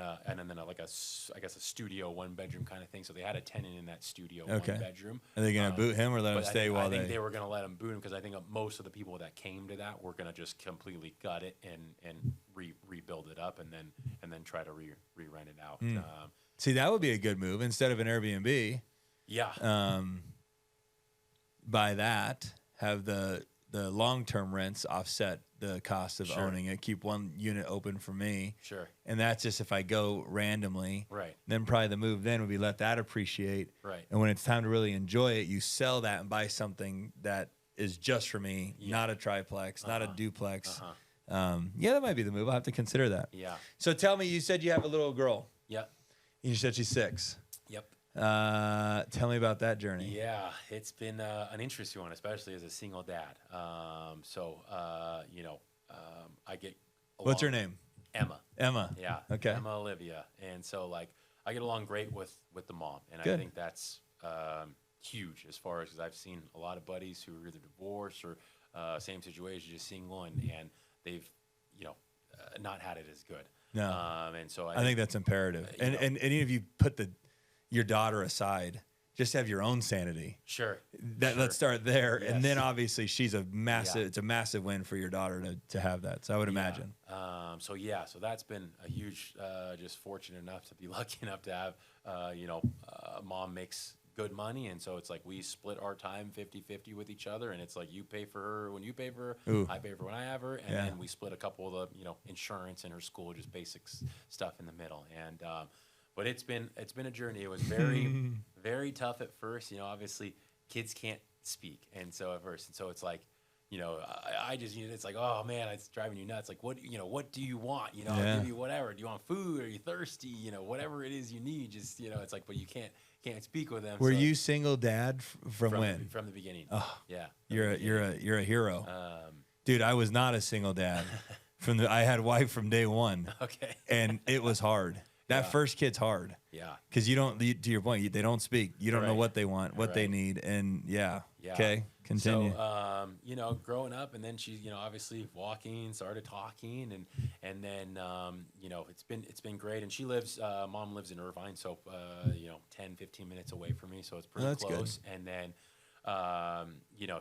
like a studio 1-bedroom kind of thing. So they had a tenant in that studio 1-bedroom. Are they gonna boot him or let him stay I think they were gonna let him boot him because I think most of the people that came to that were gonna just completely gut it and rebuild it up and then try to re-rent it out. See, that would be a good move instead of an Airbnb. Yeah. By that, have the long-term rents offset the cost of owning it. Keep one unit open for me. Sure. And that's just if I go randomly. Right. Then probably the move then would be let that appreciate. Right. And when it's time to really enjoy it, you sell that and buy something that is just for me, not a triplex, not a duplex. That might be the move. I'll have to consider that. Yeah. So tell me, you said you have a little girl. Yep. You said she's 6. Yep. Tell me about that journey. Yeah, it's been an interesting one, especially as a single dad. I get along. What's her name? Emma. Emma. Yeah. Okay. Emma Olivia. And so like I get along great with the mom, and Good. I think that's huge as far as because I've seen a lot of buddies who are either divorced or same situation, just single, and they've not had it as good. No. And so I think that's imperative. And even if you put your daughter aside, just have your own sanity. Sure. Let's start there, Yes. and then obviously she's a massive. It's a massive win for your daughter to have that. So I would imagine. So that's been a huge, just fortunate enough to be lucky enough to have, mom makes good money, and so it's like we split our time 50-50 with each other, and it's like you pay for her when you pay for her, Ooh. I pay for when I have her, and then we split a couple of the insurance in her school, just basic stuff in the middle. And but it's been a journey. It was very very tough at first. Obviously kids can't speak, and so at first, and so it's like, I just, it's like, oh man, it's driving you nuts. Like, what do you want? I'll give you whatever. Do you want food? Are you thirsty? Whatever it is you need, just, it's like, but you can't speak with them. Were you single dad from when? From the beginning. Oh, yeah. You're a hero. Dude, I was not a single dad. I had wife from day one. Okay. And it was hard. That first kid's hard. Yeah. Because to your point, they don't speak. You don't know what they want, what they Right. need. And Yeah. Okay. Continue. So, growing up, and then she's, obviously walking, started talking, and then, it's been great. And she lives, mom lives in Irvine, so 10, 15 minutes away from me, so it's pretty close. Good. And then,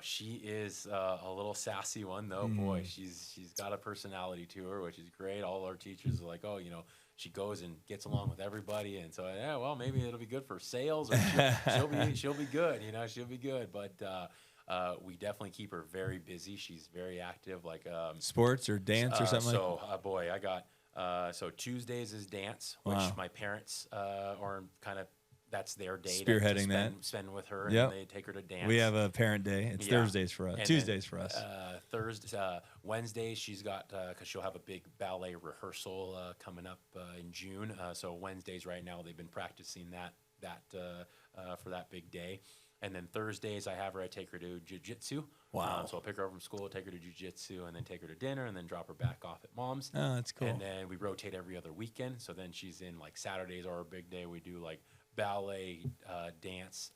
she is a little sassy one, though. Boy, she's got a personality to her, which is great. All our teachers are like, oh, she goes and gets along with everybody, and so well, maybe it'll be good for sales, or she'll be good, she'll be good. But we definitely keep her very busy. She's very active, like sports or dance or something. So boy, I got so Tuesdays is dance, which my parents are kind of. That's their day spearheading to spend with her, and they take her to dance. We have a parent day. It's Thursdays for us. And Tuesdays for us. Wednesdays she's got because she'll have a big ballet rehearsal coming up in June. So Wednesdays right now they've been practicing that for that big day. And then Thursdays I take her to jiu-jitsu. Wow. So I'll pick her up from school, take her to jiu-jitsu, and then take her to dinner, and then drop her back off at mom's. Oh, that's cool. And then we rotate every other weekend. So then she's in, like, Saturdays are our big day. We do like ballet, dance,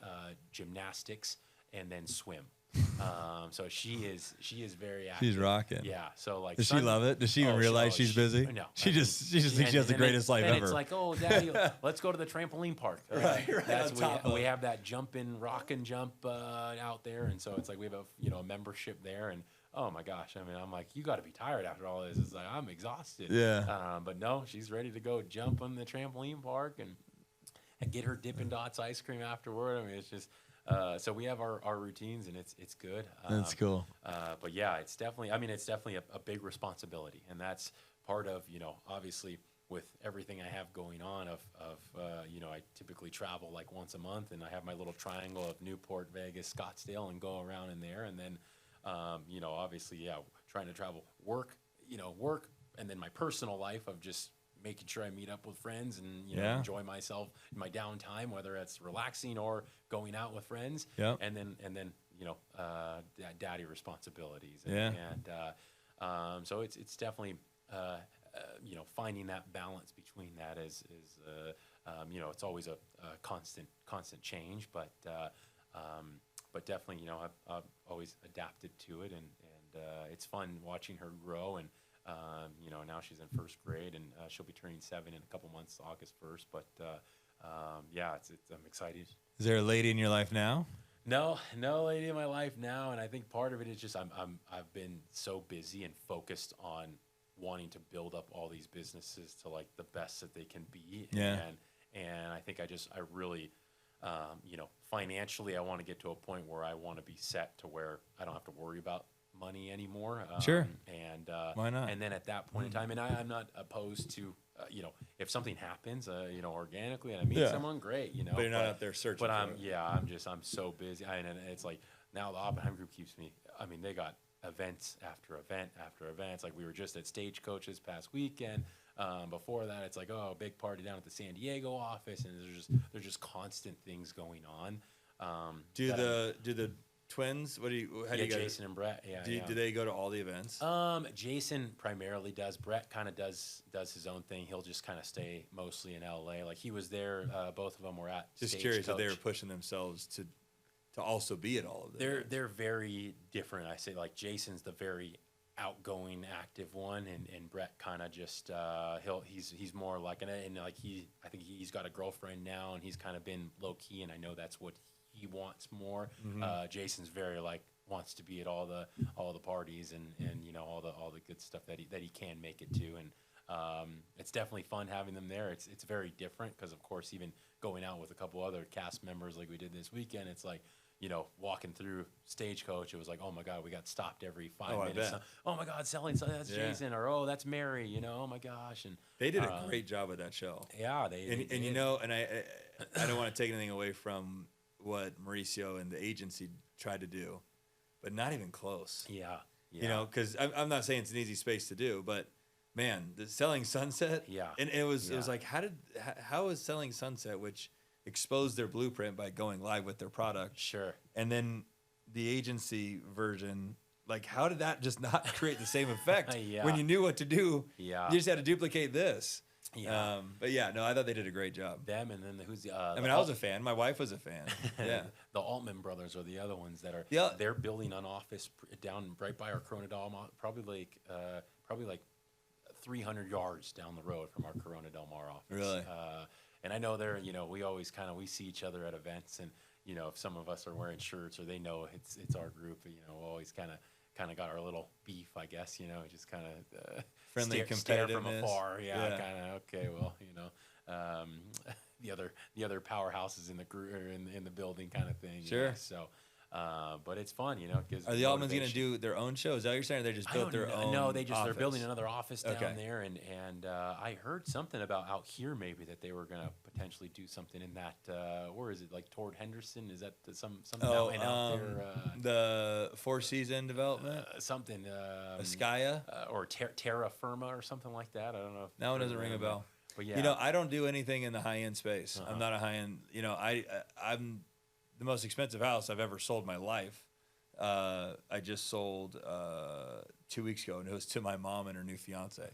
gymnastics, and then swim. So she is very active. She's rocking. Yeah. So like, does she love it? Does she even realize she's busy? No. She just thinks she has the greatest life ever. It's like, oh, Daddy, let's go to the trampoline park. Right. That's we have that rock and jump out there, and so it's like we have a membership there, and oh my gosh, I mean, I'm like, you got to be tired after all this. It's like I'm exhausted. Yeah. But no, she's ready to go jump on the trampoline park and get her Dippin' Dots ice cream afterward. I mean, it's just. So we have our routines, and it's good. That's cool. But yeah, it's definitely a big responsibility, and that's part of, obviously with everything I have going on I typically travel like once a month, and I have my little triangle of Newport, Vegas, Scottsdale, and go around in there. And then, obviously, trying to travel, work, and then my personal life of just making sure I meet up with friends and enjoy myself in my downtime, whether it's relaxing or going out with friends. Yeah. And then daddy responsibilities. So it's definitely finding that balance between that is it's always a constant change, but definitely I've always adapted to it, and it's fun watching her grow. And now she's in first grade, and she'll be turning 7 in a couple months, August 1st. But I'm excited. Is there a lady in your life now? No lady in my life now, and I think part of it is just I've been so busy and focused on wanting to build up all these businesses to like the best that they can be. Yeah. And I think I really, financially, I want to get to a point where I want to be set to where I don't have to worry about money anymore. Sure. And why not? And then at that point in time, and I'm not opposed to, if something happens, organically, and I meet someone, great, But you're not out there searching. But for it. I'm so busy, and it's like now the Oppenheim Group keeps me. I mean, they got events after event after event. It's like we were just at Stagecoach this past weekend. Before that, it's like, a big party down at the San Diego office, and there's just constant things going on. Do the twins? How do you guys? Jason and Brett. Yeah. Do they go to all the events? Jason primarily does. Brett kind of does his own thing. He'll just kind of stay mostly in LA. Like he was there. Both of them were at. Just curious if they were pushing themselves to also be at all of them. They're very different. I say like Jason's the very outgoing, active one, and Brett kind of just he's more like I think he's got a girlfriend now, and he's kind of been low key, and I know that's what he wants more. Jason's very like wants to be at all the parties and you know all the good stuff that he can make it to, and it's definitely fun having them there. It's very different because of course even going out with a couple other cast members like we did this weekend, it's like, you know, walking through Stagecoach, it was like, oh my God, we got stopped every 5 minutes. Oh my God, that's Jason, or oh, that's Mary, you know, oh my gosh. And they did a great job with that show. Yeah, and you know, and I don't want to take anything away from what Mauricio and the agency tried to do, but not even close. Yeah. You know, because I'm not saying it's an easy space to do, but man, the Selling Sunset. Yeah. And it was like, how is Selling Sunset, which exposed their blueprint by going live with their product. Sure. And then the agency version, like, how did that just not create the same effect when you knew what to do? Yeah. You just had to duplicate this. Yeah. But yeah, no, I thought they did a great job. Them, and then who's the? I mean, I was a fan. My wife was a fan. Yeah. The Altman brothers are the other ones that are. Yeah. They're building an office down right by our Corona Del Mar, probably like 300 yards down the road from our Corona Del Mar office. Really. And I know they're, you know, we always we see each other at events, and you know, if some of us are wearing shirts or they know it's our group, you know, we'll always kind of got our little beef, I guess, you know, just kind of friendly stare from competitiveness. afar, kind of okay, well, you know, the other powerhouses in the group or in the building, kind of thing. Sure. You know? So. But it's fun, you know. Are the Altmans going to do their own show? Is that what you're saying? They just built their own? No, they're office? building another office down there, and I heard something about out here maybe that they were going to potentially do something in that. Where is it? Like toward Henderson? Is that something out there? The Four Season development. Something. Askaya or Terra Firma or something like that. I don't know. That one doesn't ring a bell. But yeah, you know, I don't do anything in the high end space. I'm not a high end. You know, I'm the most expensive house I've ever sold in my life. I just sold 2 weeks ago, and it was to my mom and her new fiance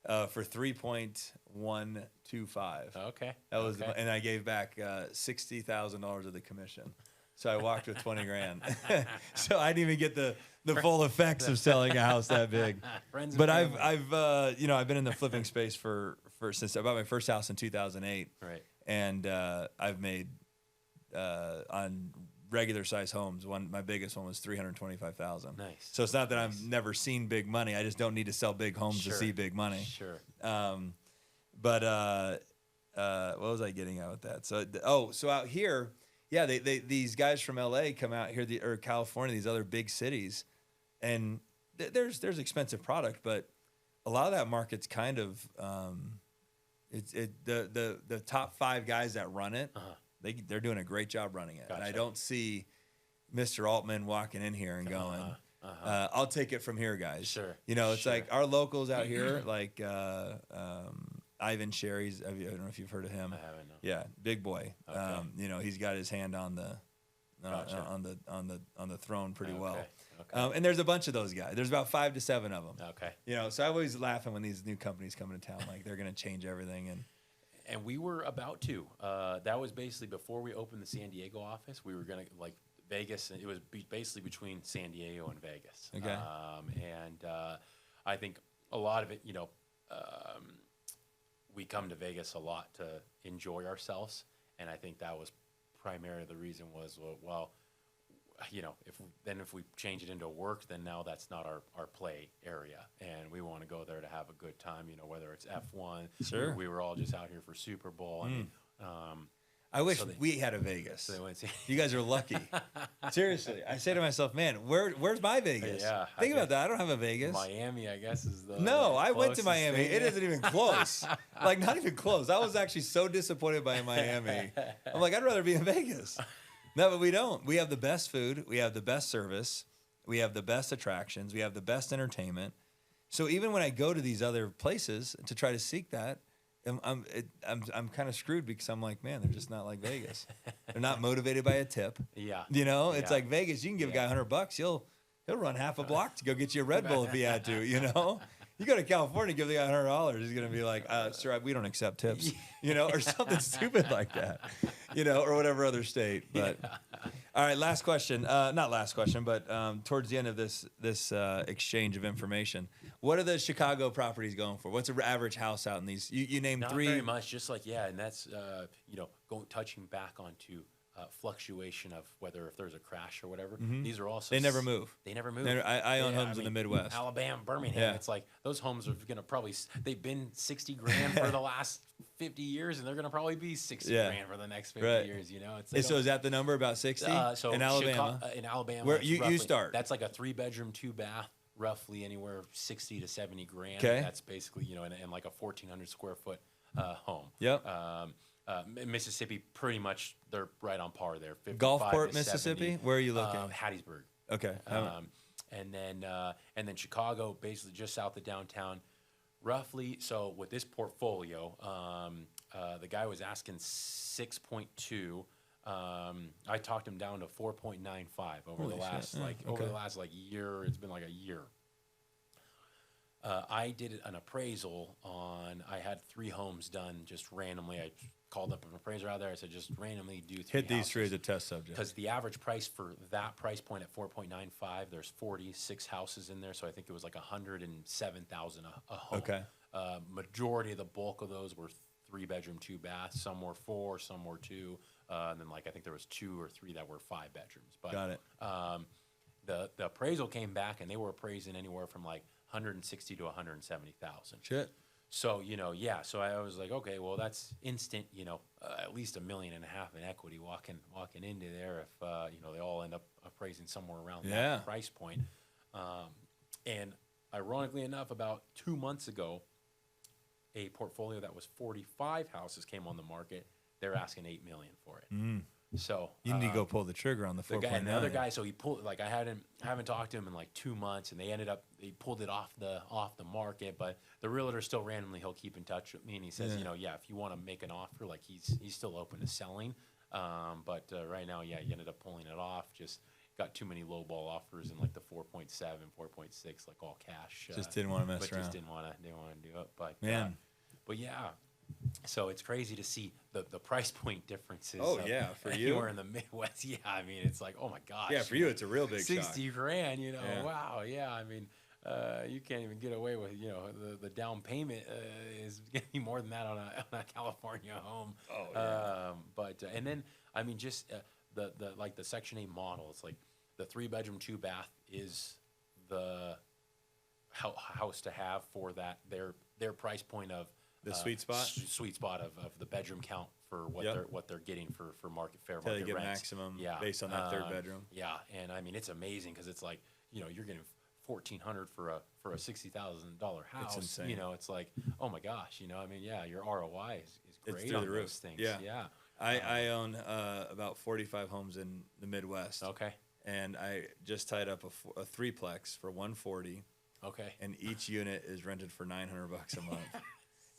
for $3.125. Okay. That was, and I gave back $60,000 of the commission. So I walked with 20 grand. So I didn't even get the full effects of selling a house that big. But I've been in the flipping space for since I bought my first house in 2008. Right. And I've made on regular size homes. My biggest one was $325,000. Nice. So it's not that I've never seen big money. I just don't need to sell big homes to see big money. Sure. But what was I getting at with that? So out here, yeah, these guys from LA come out here, or California, these other big cities, and there's expensive product, but a lot of that market's kind of the top 5 guys that run it. They're doing a great job running it. Gotcha. And I don't see Mr. Altman walking in here and going, I'll take it from here, guys. Sure. You know, it's like our locals out here, like Ivan Sherry's. I don't know if you've heard of him. I haven't. No. Yeah, big boy. Okay. You know, he's got his hand on the on the throne pretty well. Okay. And there's a bunch of those guys. There's about 5 to 7 of them. Okay. You know, so I always laughing when these new companies come into town, like they're going to change everything. And we were about to. That was basically before we opened the San Diego office. We were going to, like, Vegas, and it was basically between San Diego and Vegas. Okay. I think a lot of it, you know, we come to Vegas a lot to enjoy ourselves. And I think that was primarily the reason was, well, you know, if we change it into work, then now that's not our play area, and we want to go there to have a good time. You know, whether it's F1, sure. We were all just out here for Super Bowl. I mean, I wish we had a Vegas. So you guys are lucky. Seriously, I say to myself, man, where's my Vegas? Yeah, think about that. I don't have a Vegas. Miami, I guess, is the no. I went to closest Miami. thing. It isn't even close. Like not even close. I was actually so disappointed by Miami. I'm like, I'd rather be in Vegas. No, but we don't. We have the best food. We have the best service. We have the best attractions. We have the best entertainment. So even when I go to these other places to try to seek that, I'm kind of screwed because I'm like, man, they're just not like Vegas. They're not motivated by a tip. Yeah. You know, it's like Vegas. You can give a guy $100, he'll run half a block to go get you a Red Bull if he had to. You know. You go to California, give the guy $100. He's gonna be like, "Sir, we don't accept tips," you know, or something stupid like that, you know, or whatever other state. But all right, last question. Not last question, but towards the end of this exchange of information, what are the Chicago properties going for? What's the average house out in these? You named Not 3. very much, just like and that's touching back onto fluctuation of whether if there's a crash or whatever. These are also They never move. They never move. I own homes in the Midwest. Alabama, Birmingham. Yeah. It's like those homes are gonna probably they've been 60 grand for the last 50 years, and they're gonna probably be 60 grand for the next 50 years. You know, So is that the number, about 60 so in Alabama? In Alabama, Where you start? That's like a 3-bedroom, 2-bath, roughly anywhere 60 to 70 grand. Okay. That's basically, you know, in like a 1,400 square foot home. Yep. Mississippi, pretty much they're right on par there. 55 Gulfport, to Mississippi. 70. Where are you looking? Hattiesburg. Okay. And then Chicago, basically just south of downtown, roughly. So with this portfolio, the guy was asking 6.2. I talked him down to 4.95 over Holy the last shit. Yeah, over the last year. It's been like a year. I did an appraisal on. I had 3 homes done just randomly. I called up an appraiser out there. I said, just randomly do 3 Hit these houses. 3 as a test subject. Because the average price for that price point at 4.95, there's 46 houses in there, so I think it was like 107,000 a home. Okay. Majority of the bulk of those were 3-bedroom, 2-bath. Some were 4, some were 2, and then like I think there was 2 or 3 that were 5 bedrooms. But, Got it. The appraisal came back, and they were appraising anywhere from like 160 to 170,000. Shit. So, you know, yeah. So I was like, okay, well, that's instant, you know, at least $1.5 million in equity walking into there if, you know, they all end up appraising somewhere around that price point. And ironically enough, about 2 months ago, a portfolio that was 45 houses came on the market. They're asking $8 million for it. So You need to go pull the trigger on the 4.9. and the other guy, so he pulled, like I haven't talked to him in like 2 months, and they pulled it off the market, but the realtor still randomly, he'll keep in touch with me, and he says, you know, if you want to make an offer, like he's still open to selling, but right now, he ended up pulling it off, just got too many lowball offers in like the 4.7, 4.6, like all cash. Just didn't want to mess around. Just didn't want to do it, but Man. But yeah. So it's crazy to see the price point differences. Oh, yeah, for you? Anywhere in the Midwest. Yeah, I mean, it's like, oh my gosh. Yeah, for you, it's a real big 60 shock. grand, you know, Yeah. wow, yeah. I mean, you can't even get away with, you know, the down payment is going to be more than that on a California home. Oh, yeah. But, and then, I mean, just the like the Section 8 model, it's like the 3-bedroom, 2-bath is the house to have for that, their price point of, The sweet spot? Sweet spot of the bedroom count for what they're getting for fair Until market you get rent. maximum based on that 3rd bedroom. Yeah, and I mean it's amazing because it's like, you know, you're getting $1,400 for a $60,000 house. It's insane. You know, it's like, oh my gosh, you know, I mean, yeah, your ROI is It's great through on the roof. those things. Yeah. Yeah. I own about 45 homes in the Midwest. Okay. And I just tied up a 3-plex for $140, Okay. and each unit is rented for $900 a month.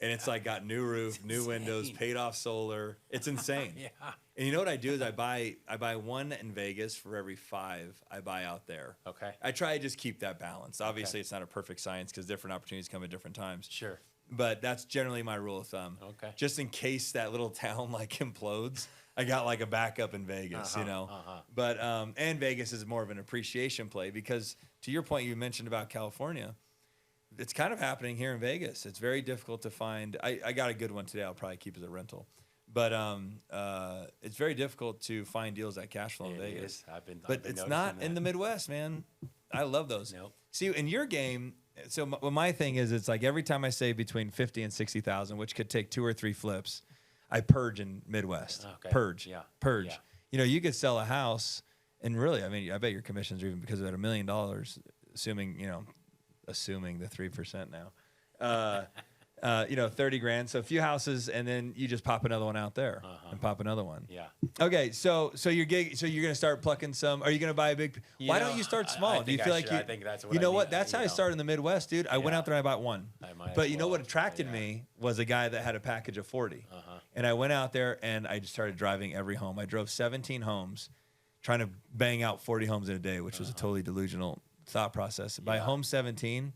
And it's like got new roof, new windows, paid off solar. It's insane. Yeah. And you know what I do is I buy 1 in Vegas for every 5 I buy out there. Okay. I try to just keep that balance. Obviously, it's not a perfect science because different opportunities come at different times. Sure. But that's generally my rule of thumb. Okay. Just in case that little town like implodes, I got like a backup in Vegas, you know. But and Vegas is more of an appreciation play because to your point you mentioned about California, it's kind of happening here in Vegas. It's very difficult to find. I got a good one today. I'll probably keep as a rental. But it's very difficult to find deals that cash flow in Vegas. I've been It's not in the Midwest, man. I love those. Nope. See, in your game, so my thing is, it's like every time I say between 50 and 60,000, which could take 2 or 3 flips, I purge in Midwest. Okay. Purge. Yeah. Purge. Yeah. You know, you could sell a house, and really, I mean, I bet your commissions are even because of that $1 million, assuming the 3% now. You know, 30 grand. So a few houses, and then you just pop another one out there and pop another one. Yeah. Okay, so you're gonna start plucking some. Are you gonna buy a big? Why don't you start small? Do you feel like you? I think that's what you know I what? need, That's how I started in the Midwest, dude. I went out there and I bought one. But you know what attracted me was a guy that had a package of 40, and I went out there and I just started driving every home. I drove 17 homes, trying to bang out 40 homes in a day, which was a totally delusional thought process. By home 17.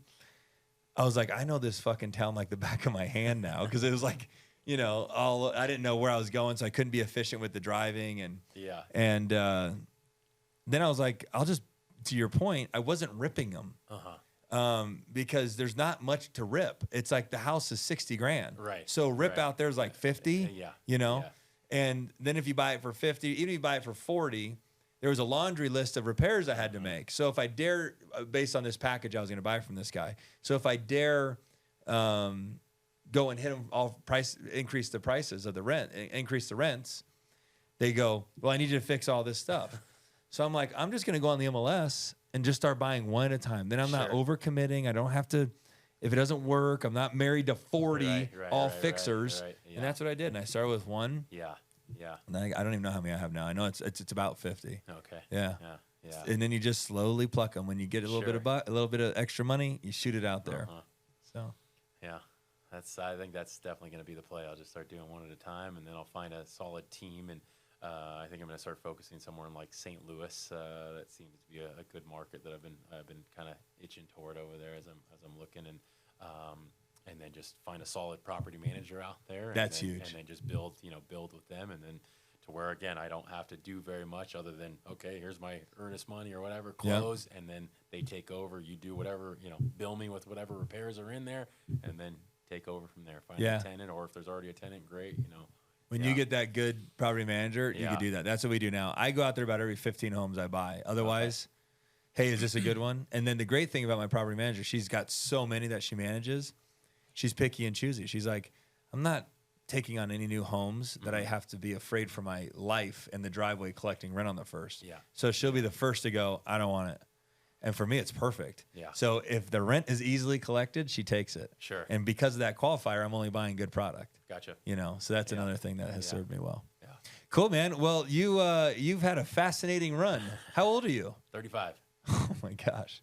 I was like, I know this fucking town like the back of my hand now because it was like, you know, I didn't know where I was going, so I couldn't be efficient with the driving and then I was like, I'll just, to your point, I wasn't ripping them because there's not much to rip. It's like the house is 60 grand, right? So rip out there's like 50, you know, And then if you buy it for 50, even if you buy it for 40, there was a laundry list of repairs I had to make. So if I dare, based on this package I was going to buy from this guy, so if I dare go and hit them all increase the prices of the rent, increase the rents, they go, well, I need you to fix all this stuff. So I'm like, I'm just going to go on the MLS and just start buying one at a time. Then I'm not overcommitting. I don't have to, if it doesn't work, I'm not married to 40 fixers. Yeah. And that's what I did. And I started with one. Yeah. Yeah. And I don't even know how many I have now. I know it's about 50. Okay. Yeah. Yeah. Yeah. And then you just slowly pluck them. When you get a little bit of extra money, you shoot it out there. So. Yeah. I think that's definitely going to be the play. I'll just start doing one at a time, and then I'll find a solid team. And I think I'm going to start focusing somewhere in like St. Louis. That seems to be a good market that I've been kind of itching toward over there as I'm looking, and then just find a solid property manager out there. That's huge. And then just build with them, and then to where again I don't have to do very much other than okay, here's my earnest money or whatever, close, and then they take over. You do whatever, bill me with whatever repairs are in there, and then take over from there. Find a tenant, or if there's already a tenant, great. When you get that good property manager, you can do that. That's what we do now. I go out there about every 15 homes I buy. Otherwise, hey, is this a good one? And then the great thing about my property manager, she's got so many that she manages. She's picky and choosy. She's like, I'm not taking on any new homes that I have to be afraid for my life in the driveway collecting rent on the first. Yeah. So she'll be the first to go, I don't want it. And for me, it's perfect. Yeah. So if the rent is easily collected, she takes it. Sure. And because of that qualifier, I'm only buying good product. Gotcha. So that's another thing that has served me well. Yeah. Cool, man. Well, you've had a fascinating run. How old are you? 35. Oh my gosh.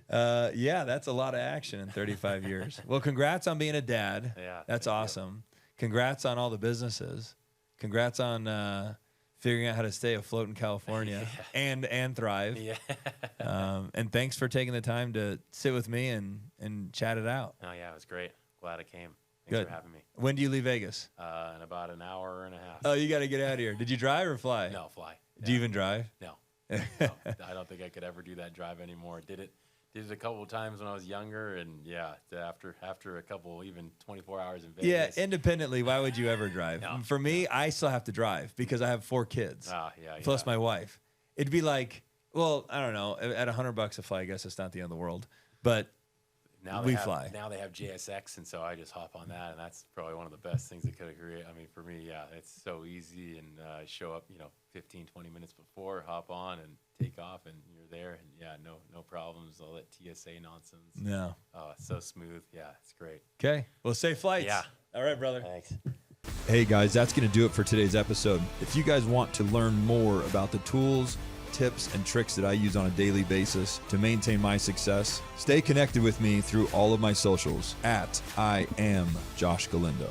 Yeah, that's a lot of action in 35 years. Well, congrats on being a dad. Yeah. That's awesome. Congrats on all the businesses. Congrats on figuring out how to stay afloat in California and thrive. Yeah. And thanks for taking the time to sit with me and chat it out. Oh yeah, it was great. Glad I came. Thanks Good. for having me. When do you leave Vegas? In about an hour and a half. Oh, you got to get out of here. Did you drive or fly? No, fly. Do you even drive? No. I don't think I could ever do that drive anymore. Did it a couple of times when I was younger, and after a couple, even 24 hours in Vegas. Yeah, independently, why would you ever drive? No. For me, I still have to drive because I have 4 kids. Plus my wife. It'd be like, well, I don't know, at $100 a flight, I guess it's not the end of the world, but we fly. Now they have JSX, and so I just hop on that, and that's probably one of the best things that could have created. I mean, for me, it's so easy, and show up, 15, 20 minutes before, hop on and take off, and you're there, and no problems, all that TSA nonsense. No. Oh, it's so smooth. Yeah, it's great. Okay. Well, safe flights. Yeah. All right, brother. Thanks. Hey, guys, that's going to do it for today's episode. If you guys want to learn more about the tools, tips, and tricks that I use on a daily basis to maintain my success, stay connected with me through all of my socials at I am Josh Galindo.